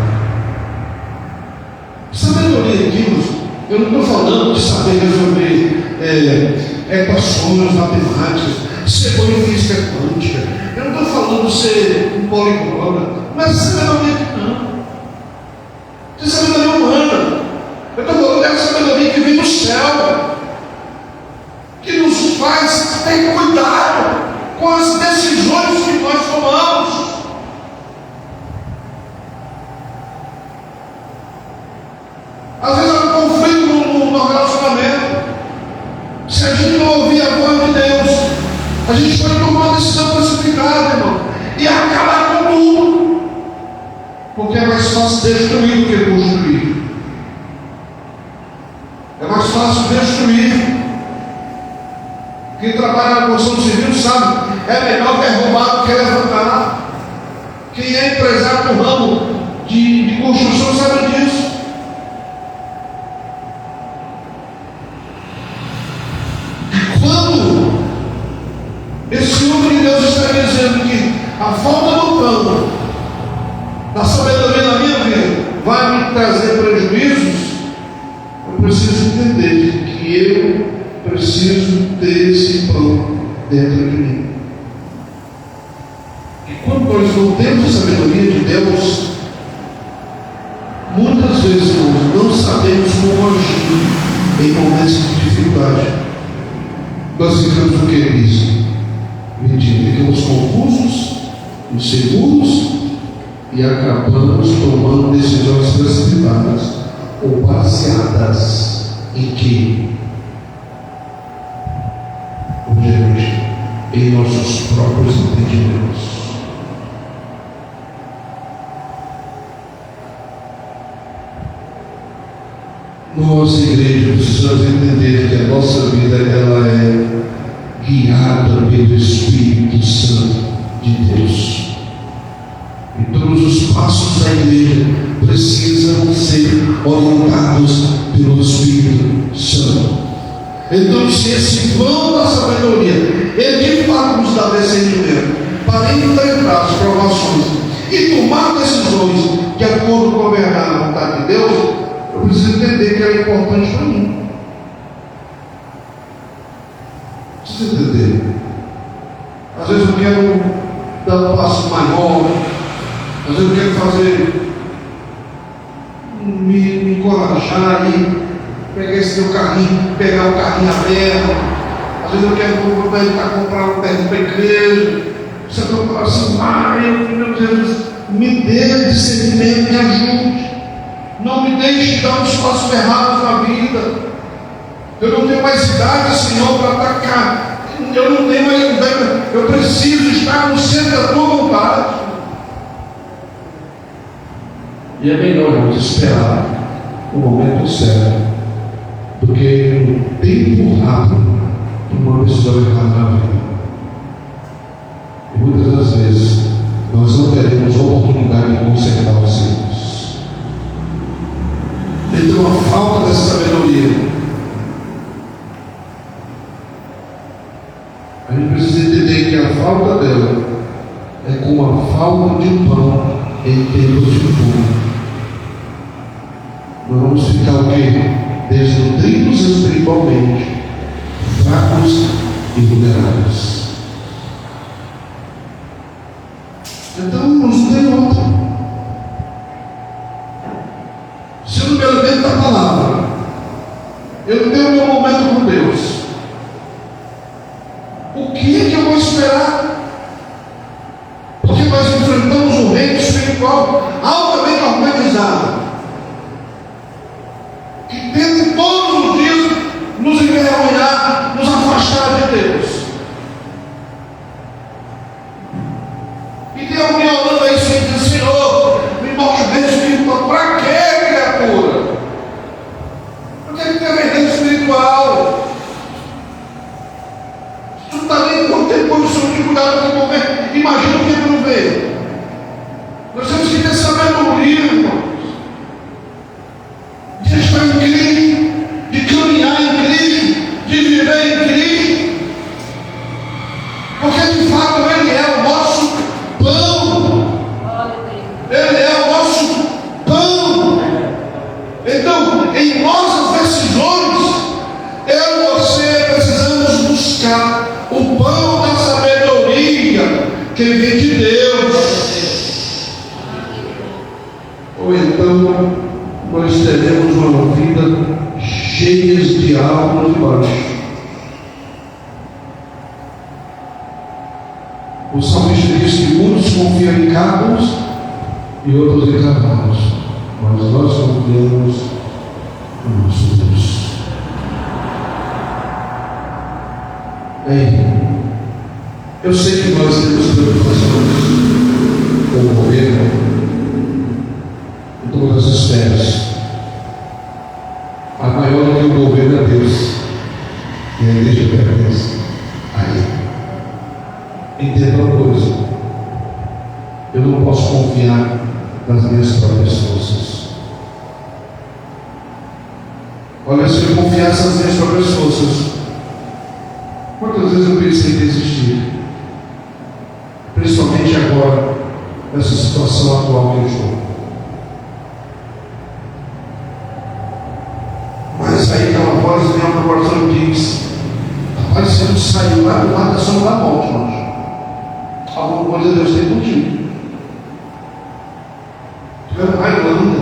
Sabedoria aqui, eu não estou falando de saber resolver equações matemáticas, ser bom em física quântica. Eu não estou falando de ser um poliglota, mas sabedoria que não. De sabedoria humana. Eu estou falando dessa sabedoria que vem do céu, que nos faz ter cuidado com as decisões que nós tomamos. Às vezes há um conflito no relacionamento. Se a gente não ouvir a voz de Deus, a gente pode tomar uma decisão precipitada, irmão, e acabar com tudo. Porque é mais fácil destruir do que construir. É mais fácil destruir. Quem trabalha na construção civil sabe, é melhor derrubar do que levantar. Quem é empresário no ramo de construção sabe disso. Esse homem de Deus está dizendo que a falta do pão, da sabedoria na minha vida, vai me trazer prejuízos. Eu preciso entender que eu preciso ter esse pão dentro de mim. E quando nós não temos a sabedoria de Deus, muitas vezes nós não sabemos como agir em momentos de dificuldade. Nós ficamos o que isso? Ficamos confusos, inseguros e acabamos tomando decisões precipitadas ou baseadas em que? Obviamente, em nossos próprios entendimentos. Nós, igreja, precisamos entender que a nossa vida ela é guiada pelo Espírito Santo de Deus. E todos os passos da igreja precisam ser orientados pelo Espírito Santo. Então, se esse pão da sabedoria, ele de fato nos dá discernimento para enfrentar as provações e tomar decisões de acordo com a vontade de Deus, eu preciso entender que é importante para mim. Preciso entender. Às vezes eu quero dar um passo maior, às vezes eu quero fazer, me encorajar e pegar esse meu carrinho, pegar o carrinho aberto. Às vezes eu quero comprar um terreno para a igreja. Você está falando assim, meu Deus, me dê discernimento, me ajude. Não me deixe dar uns passos errados na vida. Eu não tenho mais idade, Senhor, para atacar. Eu não tenho mais. Eu preciso estar no centro da tua vontade. E é melhor eu esperar o momento certo do que um tempo rápido uma decisão errada na vida. E muitas das vezes nós não teremos a oportunidade de consertar os erros. Então a falta dessa sabedoria, a gente precisa entender que a falta dela é como a falta de pão em tempos de fome. Nós vamos ficar o quê? Desnutridos espiritualmente, fracos e vulneráveis. Então não tem outra. Se eu não me alimento da palavra, eu não tenho o meu momento com Deus, o que é que eu vou esperar? Porque nós enfrentamos um reino espiritual altamente organizado, que tenta todos os dias nos envergonhar, nos afastar de Deus. E tem alguém orando aí sem dizer, Senhor, me mostre o reino espiritual. Para quê, criatura? Por que tem reino espiritual? Se tu não está nem com tempo, condição de cuidar do teu governo, imagina o que ele não vê. Nós temos que ter sabedoria, irmãos, de estar em Cristo, de caminhar em Cristo, de viver em Cristo, porque de fato Ele é o nosso pão. Ele é o nosso pão. Então, em nossas decisões, eu e você precisamos buscar o pão da sabedoria que vem de Deus. Ou então nós teremos uma vida cheia de almas baixas. O salmista diz que muitos confiam em carros e outros em cavalos, mas nós confiamos no nosso Deus. Eu sei que nós temos preocupações com o governo em todas as esferas. A maior do que o governo é Deus, e a igreja pertence a Ele. Entenda uma coisa: eu não posso confiar nas minhas próprias forças. Olha, se eu confiasse nas minhas próprias forças, quantas vezes eu pensei em desistir? Principalmente agora, nessa situação atual que eu estou. Mas aí aquela voz vem uma proporção e diz: rapaz, você não saiu lá do lado da sombra da morte, nós. Alguma coisa Deus tem contigo. Tu é um pai anda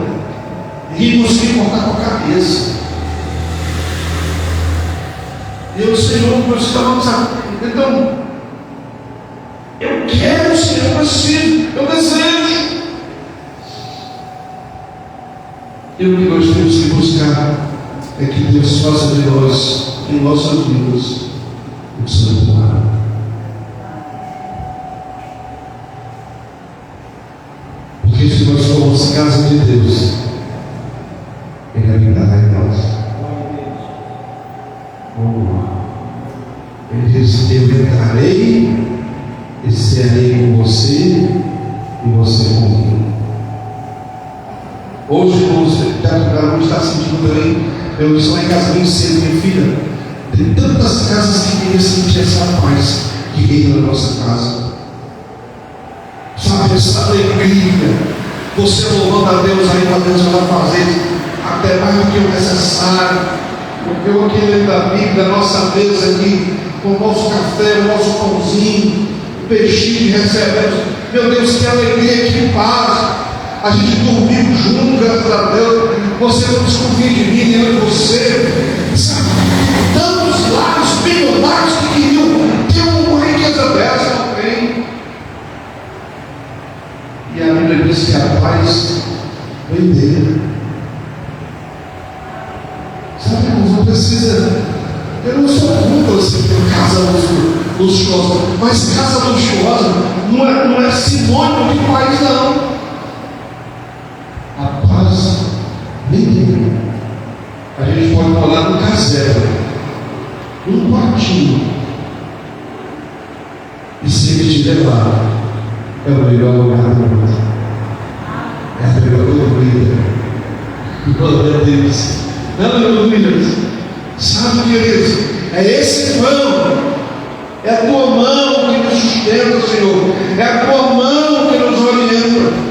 e conseguir cortar com a cabeça. E eu, Senhor, nós estamos aqui. Então, eu quero, Senhor, eu preciso, eu desejo. E o que nós temos que buscar é que Deus faça de nós, em nossas vidas, o santuário. Porque se nós formos casa de Deus, Ele habitará em nós. libertarei e serei com você e você comigo. Hoje, irmãos, já está sentindo também. Eu estou lá em casa bem cedo, minha filha. Tem tantas casas que queriam sentir essa paz que reina na nossa casa. Sabe, essa alegria. Você louvando a Deus aí, para Deus vai fazer até mais do que o necessário. Porque eu aqui lendo da Bíblia, da nossa mesa aqui, com o nosso café, o nosso pãozinho, o peixinho que recebemos. Meu Deus, que alegria, que paz. A gente dormiu junto, graças a Deus. Você não desconfia de mim, nem de você. Sabe? Tantos lares milionários que queriam ter uma riqueza dessa, não tem. E a Bíblia diz que a paz vem dele. Sabe, irmãos, não precisa. Eu não sou contra você ter casa luxuosa, mas casa luxuosa não é sinônimo de paz, não. A paz vem dele. A gente pode morar no casebre, num quartinho, e se ele te levar, é o melhor lugar do mundo. É a melhor vida. Glória a Deus. Aleluia. Sabe, queridos, é esse pão, é a tua mão que nos sustenta, Senhor, é a tua mão que nos orienta.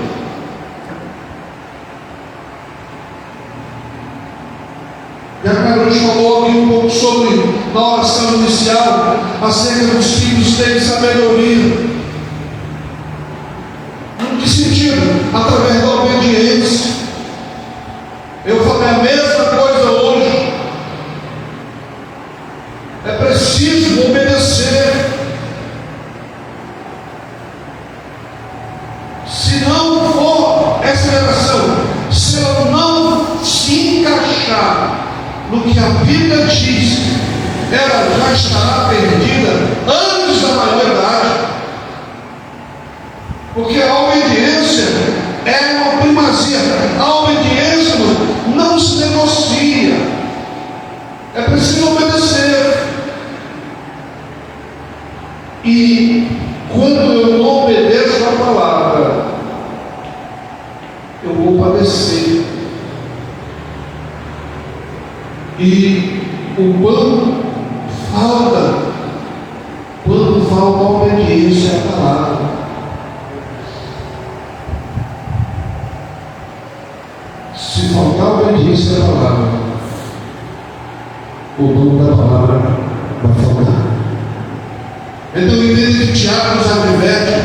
E a Carlos falou aqui um pouco sobre, na oração inicial, acerca dos filhos terem sabedoria. Em que sentido? Através da obediência. Eu falei a mesma coisa hoje. É preciso obedecer. Se não for essa geração, se ela não se encaixar no que a Bíblia diz, ela já estará perdida antes da maioridade. Porque a obediência é uma primazia. A obediência não se negocia. É preciso obedecer. E quando eu não obedeço a palavra, eu vou padecer. E o quando falta a obediência à palavra. Se faltar obediência à palavra, o dom da palavra vai faltar. Então eu entendo que Tiago nos adverte,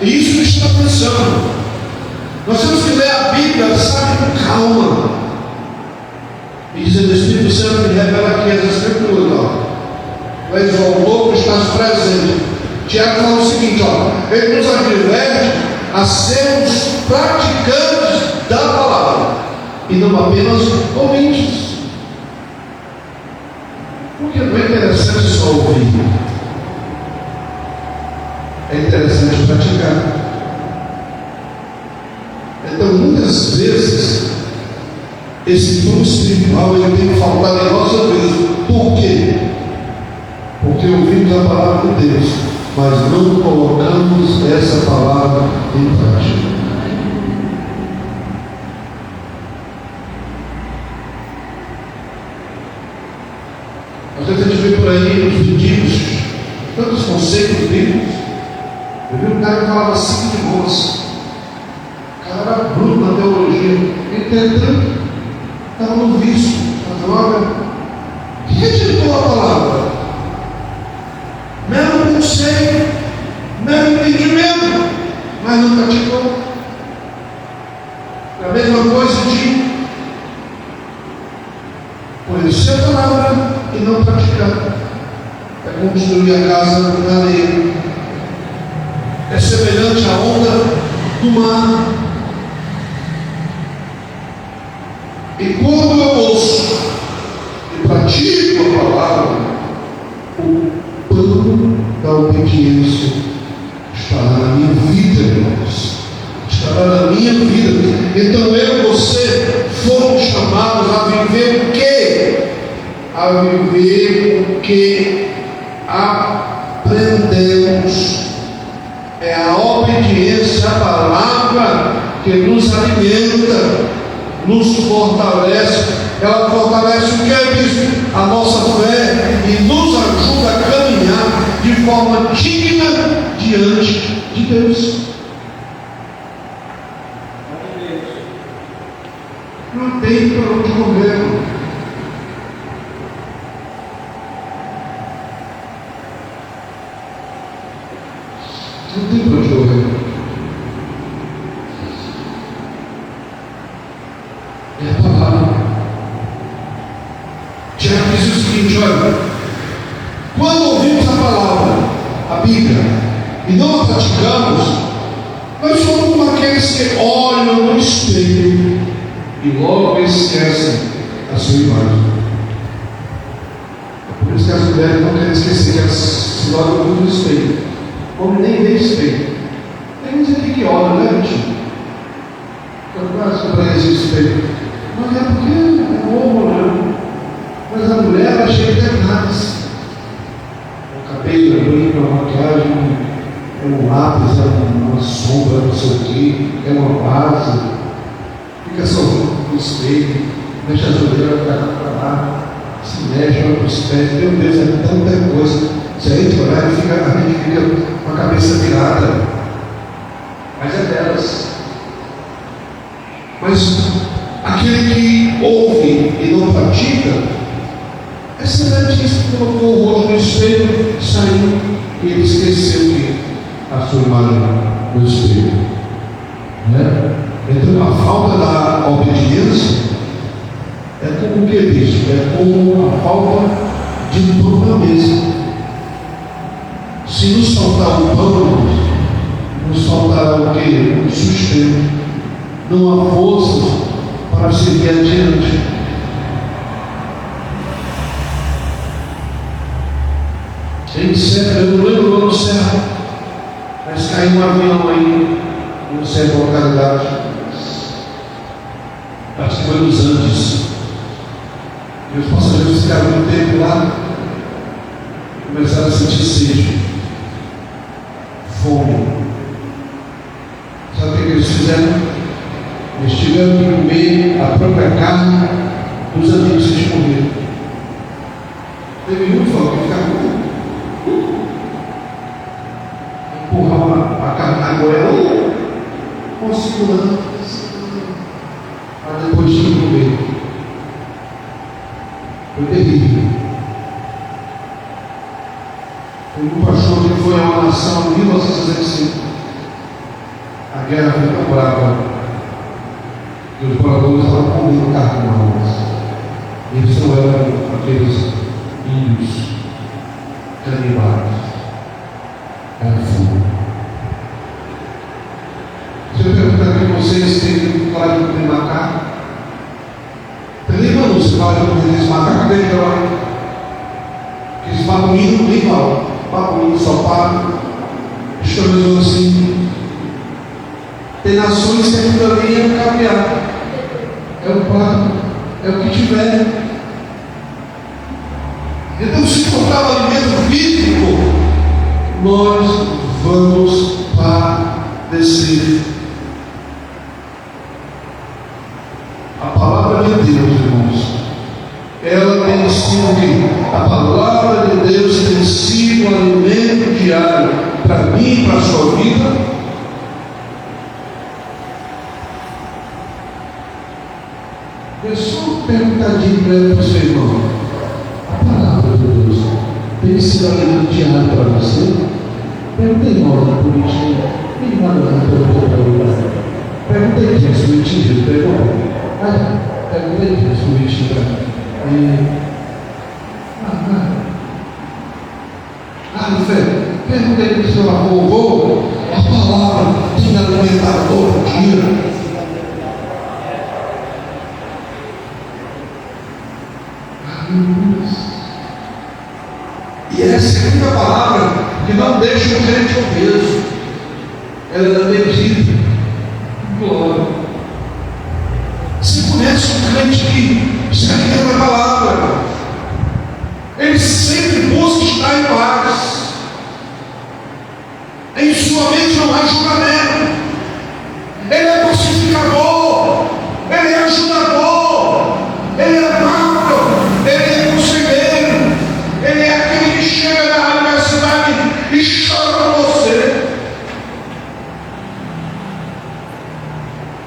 e isso me chama atenção. Nós temos que ler a Bíblia, sabe, com calma. E dizendo, o Espírito Santo me revela aqui as Escrituras, mas o autor que está presente. Tiago fala o seguinte, ele nos adverte a sermos praticantes da palavra e não apenas ouvintes. Porque não é interessante só ouvir, é interessante praticar. Então muitas vezes esse dom espiritual ele tem que faltar em nossa vida. Por quê? Porque ouvimos a palavra de Deus, mas não colocamos essa palavra em prática. Às vezes a gente vê por aí nos pedidos tantos conceitos bíblicos. Eu vi um cara que falava assim de moça. O cara era bruto na teologia. Entretanto, estava no vício, na droga. Que rejeitou a palavra? Mero conceito, mero entendimento, mas não praticou. É a mesma coisa de conhecer a palavra e não praticar. É construir a casa na areia. É semelhante à onda do mar. E quando eu ouço e pratico a palavra, o pão da obediência estará na minha vida, irmãos. Estará na minha vida. Então eu e você fomos chamados a viver o quê? A viver o que? Aprendemos. a palavra que nos alimenta, nos fortalece. Ela fortalece o que é bispo? A nossa fé, e nos ajuda a caminhar de forma digna diante de Deus. Não tem para onde correr. Não tem para onde correr. É a palavra. Tiago diz o seguinte: olha, quando ouvimos a palavra, a Bíblia, e não a praticamos, nós somos como aqueles que olham no espelho e logo esquecem a sua imagem. Por isso que as mulheres não querem esquecer que elas se olham muito no espelho. O homem nem vê espelho. Tem uns aqui que olham, né, gente? Quase para esse espelho. Mas é porque é bobo, né? Mas a mulher, ela cheia de detalhes. O cabelo, a brinca, a maquiagem, é um lápis, é uma sombra, não sei o quê, é uma base. Fica só no espelho, mexe as orelhas para cá para lá, se mexe, olha para os pés. Meu Deus, é tanta coisa. Se a gente olhar, a gente fica com a cabeça virada. Mas é delas. Mas aquele que ouve e não pratica, é semelhante que colocou o rosto no espelho, saiu e ele esqueceu que a sua imagem no espelho. Né? Então a falta da obediência é como o que diz? É como a falta de pão na mesa. Se nos faltar o pão, nos faltará o que? O sustento. Não há força para seguir adiante. Em Serra, eu não lembro o ano certo, mas caiu um avião aí, em certa localidade, acho que foi nos Andes, e os passageiros ficaram muito tempo lá, começaram a sentir sede, fome. Sabe o que eles fizeram? Eles tiveram que comer a própria carne dos amigos que eles comeram. Teve um só que ficava empurrava a carne na goela, segurando, mas depois tinha que comer. Foi terrível. Teve um pastor que foi a uma nação em 1965. A guerra foi tão brava que os moradores estavam comendo carne na rua. Eles não eram aqueles índios canibais. Era fogo. Se eu perguntar aqui a vocês, tem coragem de comer macaco? Tem nem mano, você fala de comer esse macaco dele de hora. Aqueles babuínos nem falam. Babuíno só para. Historizou assim. Tem nações que aquilo ali é um caviar. É o prato. É o que tiver. Então, se faltar o alimento físico, nós vamos padecer. A palavra de Deus, irmãos, ela tem sido que a palavra de Deus tem sido um alimento diário para mim e para a sua vida. Eu só perguntadinho para o seu irmão: a palavra de Deus tem sido alimento diário para você? Perguntei mal na política, nem mal na política. Perguntei quem é sua mentira, perguntei quem é sua mentira. Não sei. Perguntei para o seu avô: a palavra tem me alimentado todo dia. E é a segunda palavra que não deixa o crente obeso. Ela é da medida. Glória. Você conhece um crente que se alimenta da palavra. Ele sempre busca estar em paz. Em sua mente não há julgamento.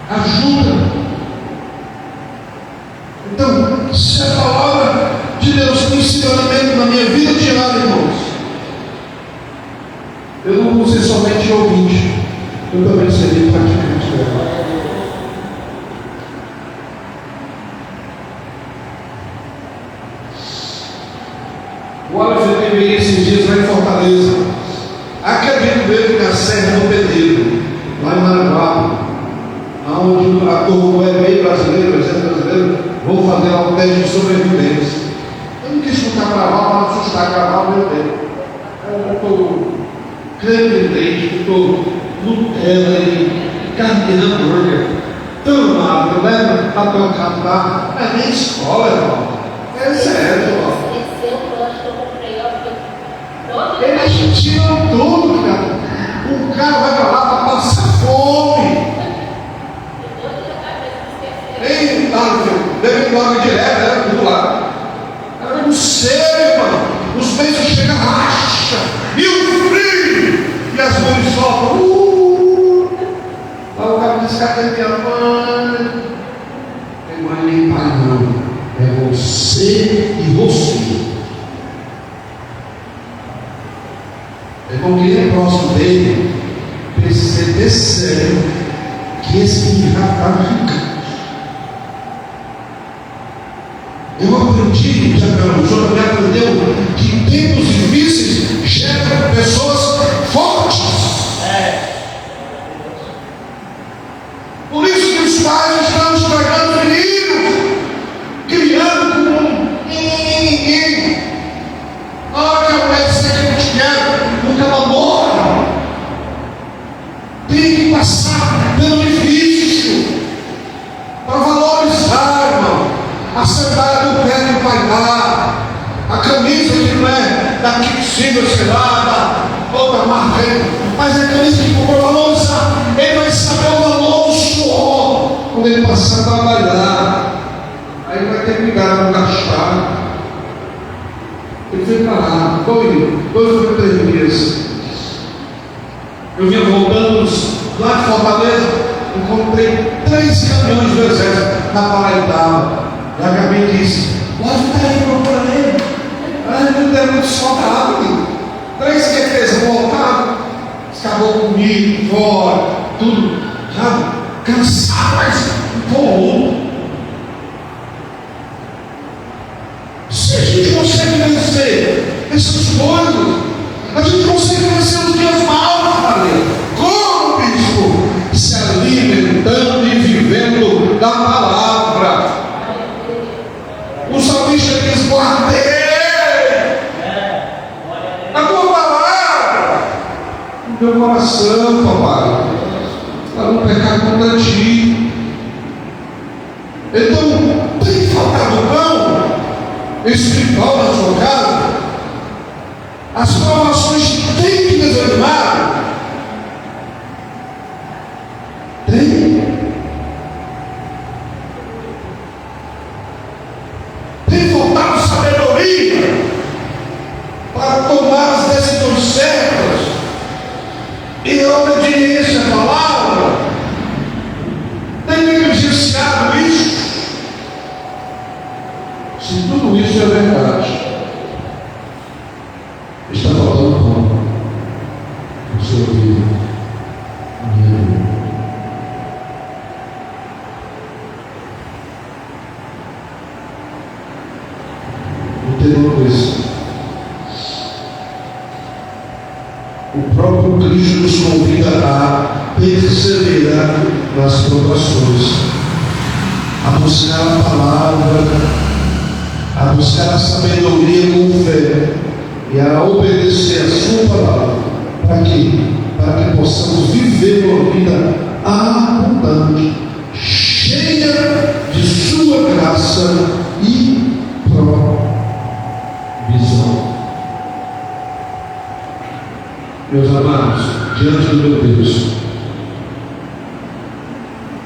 ajuda. Então, se a palavra de Deus tem sido alimento na minha vida diária, irmãos, eu não vou ser somente ouvinte, eu também serei praticante dela. O Aleph teve esses dias lá em Fortaleza. Acredito mesmo que na Serra do Pedreiro, lá em Maranguá, onde a turma é meio brasileiro, vou fazer lá um teste de sobrevivência. Eu não quis chutar cavalo para não assustar cavalo, meu Deus. Eu estou creme de leite, estou Nutella e carne de hambúrguer. Tão mal, eu levo para tocar, não é nem escola, irmão. É sério, irmão. Eles tiram tudo, cara. O cara vai para lá para passar fome. Nem nada, deve ir logo direto, era tudo lá. Era um ser, mano. Os beijos chegam, racha. E o frio. E as mãos sopram. Aí o cara diz: cadê minha mãe? Tem mãe nem pai, não. É você e você. Irmão, quem é próximo dele precisa ter sério que esse menino já está gigante. Eu aprendi, o senhor me aprendeu que tempos difíceis geram pessoas fortes. Por isso que os pais estão estragando os meninos, criando como ninguém. Olha, a mulher disse que não te quero, nunca namora. Tem que passar pelo difícil para valorizar, irmão, a sandália do pé que vai dar, a camisa que não é daqui de cima, sei lá, da outra marca, mas é a camisa que for valorizar. Ele vai saber o valor do suor quando ele passar a trabalhar. Aí vai ter que cuidar, não gastar. Ele foi para lá, 2 ou 3 dias. Eu vinha voltando lá de Fortaleza, encontrei 3 caminhões do exército na Paraibaba. E a Gabi disse: pode ficar aí procurando ele. Ele não tem muito soldado. 3 QTs voltados, acabou comigo, fora, tudo, sabe? Cansado, mas empolgou. Se a gente consegue vencer essas coisas, a gente consegue vencer os dias maus, falei. Como, bispo? Se alimentando e vivendo da palavra. O salmista diz: guardei a tua palavra no meu coração, papai, para não pecar contra ti. Então, tem faltado pão espiritual na sua casa? As provações têm que desanimar? Tem. Tem faltado sabedoria para tomar as decisões certas e obediência à palavra? Tem negligenciado isso? Se tudo isso é verdade, está faltando pão no seu vida, na minha vida. Entendam isso. O próprio Cristo nos convida a perseverar nas provações, a buscar a palavra, a buscar a sabedoria com fé e a obedecer a sua palavra. Para quê? Para que possamos viver uma vida abundante, cheia de sua graça e provisão. Meus amados, diante do meu Deus,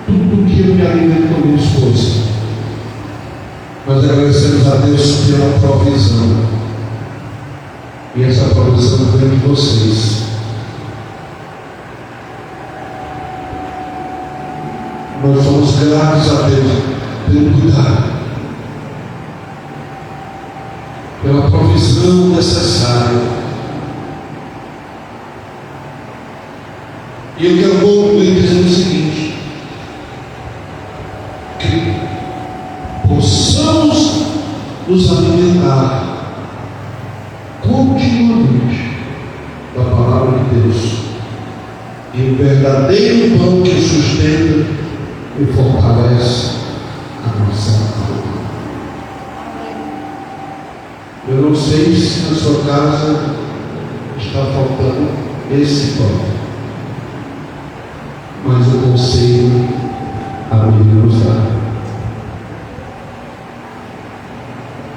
tudo que eu me alimento com minha esposa, nós agradecemos a Deus pela provisão. E essa provisão vem de vocês. Nós somos gratos a Deus pelo cuidado, pela provisão necessária. E eu quero concluir dizendo o seguinte: que possamos nos alimentar continuamente da palavra de Deus, e o verdadeiro pão que sustenta e fortalece a nossa alma. Eu não sei se na sua casa está faltando esse pão, mas eu conselho a Bíblia nos dá.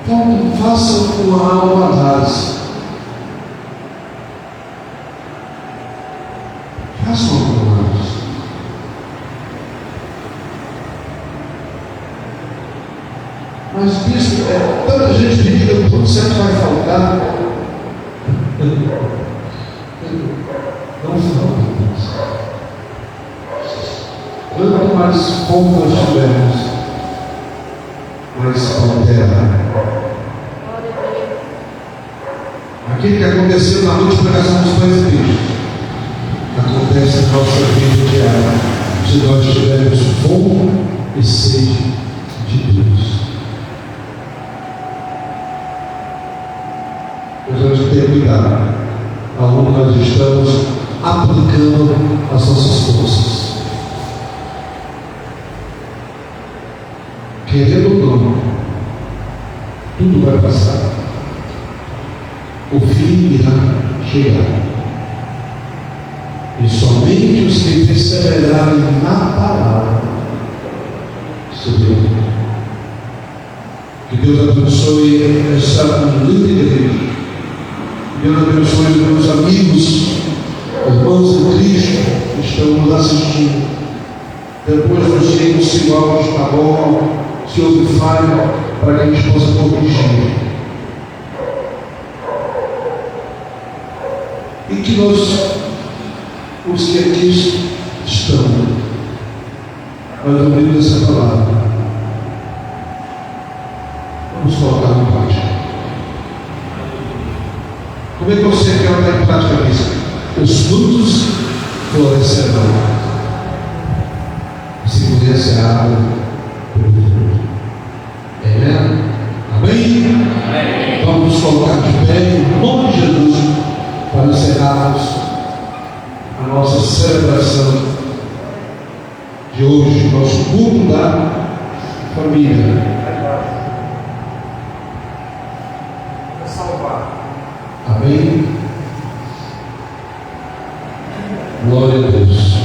Então, façam uma alma rasa. Façam uma alma rasa. Mas isso tanta gente pedindo, quando sempre vai faltar. Não falta. Quanto mais fome nós tivermos, mais pão terá. Aquilo que aconteceu na noite de pregação dos pães e peixes acontece na nossa vida diária, se nós tivermos fome e sede de Deus. Nós temos que ter cuidado aonde nós estamos aplicando as nossas forças. Querendo ou não, tudo vai passar. O fim irá chegar. E somente os que perseverarem na palavra subirão. Que Deus abençoe essa linda igreja. Deus abençoe os meus amigos, irmãos em Cristo que estão nos assistindo. Depois nós iremos se igual está bom, se houve falha, para que a gente possa corrigir. E que nós, os que aqui estão, nós ouvimos essa palavra, vamos colocar em prática. Como é que você quer colocar em prática isso? Os frutos florescerão. Se conhece a água pelo fruto. Amém? Amém? Vamos colocar de pé em nome de Jesus para encerrarmos a nossa celebração de hoje, nosso culto da família. Amém? Glória a Deus.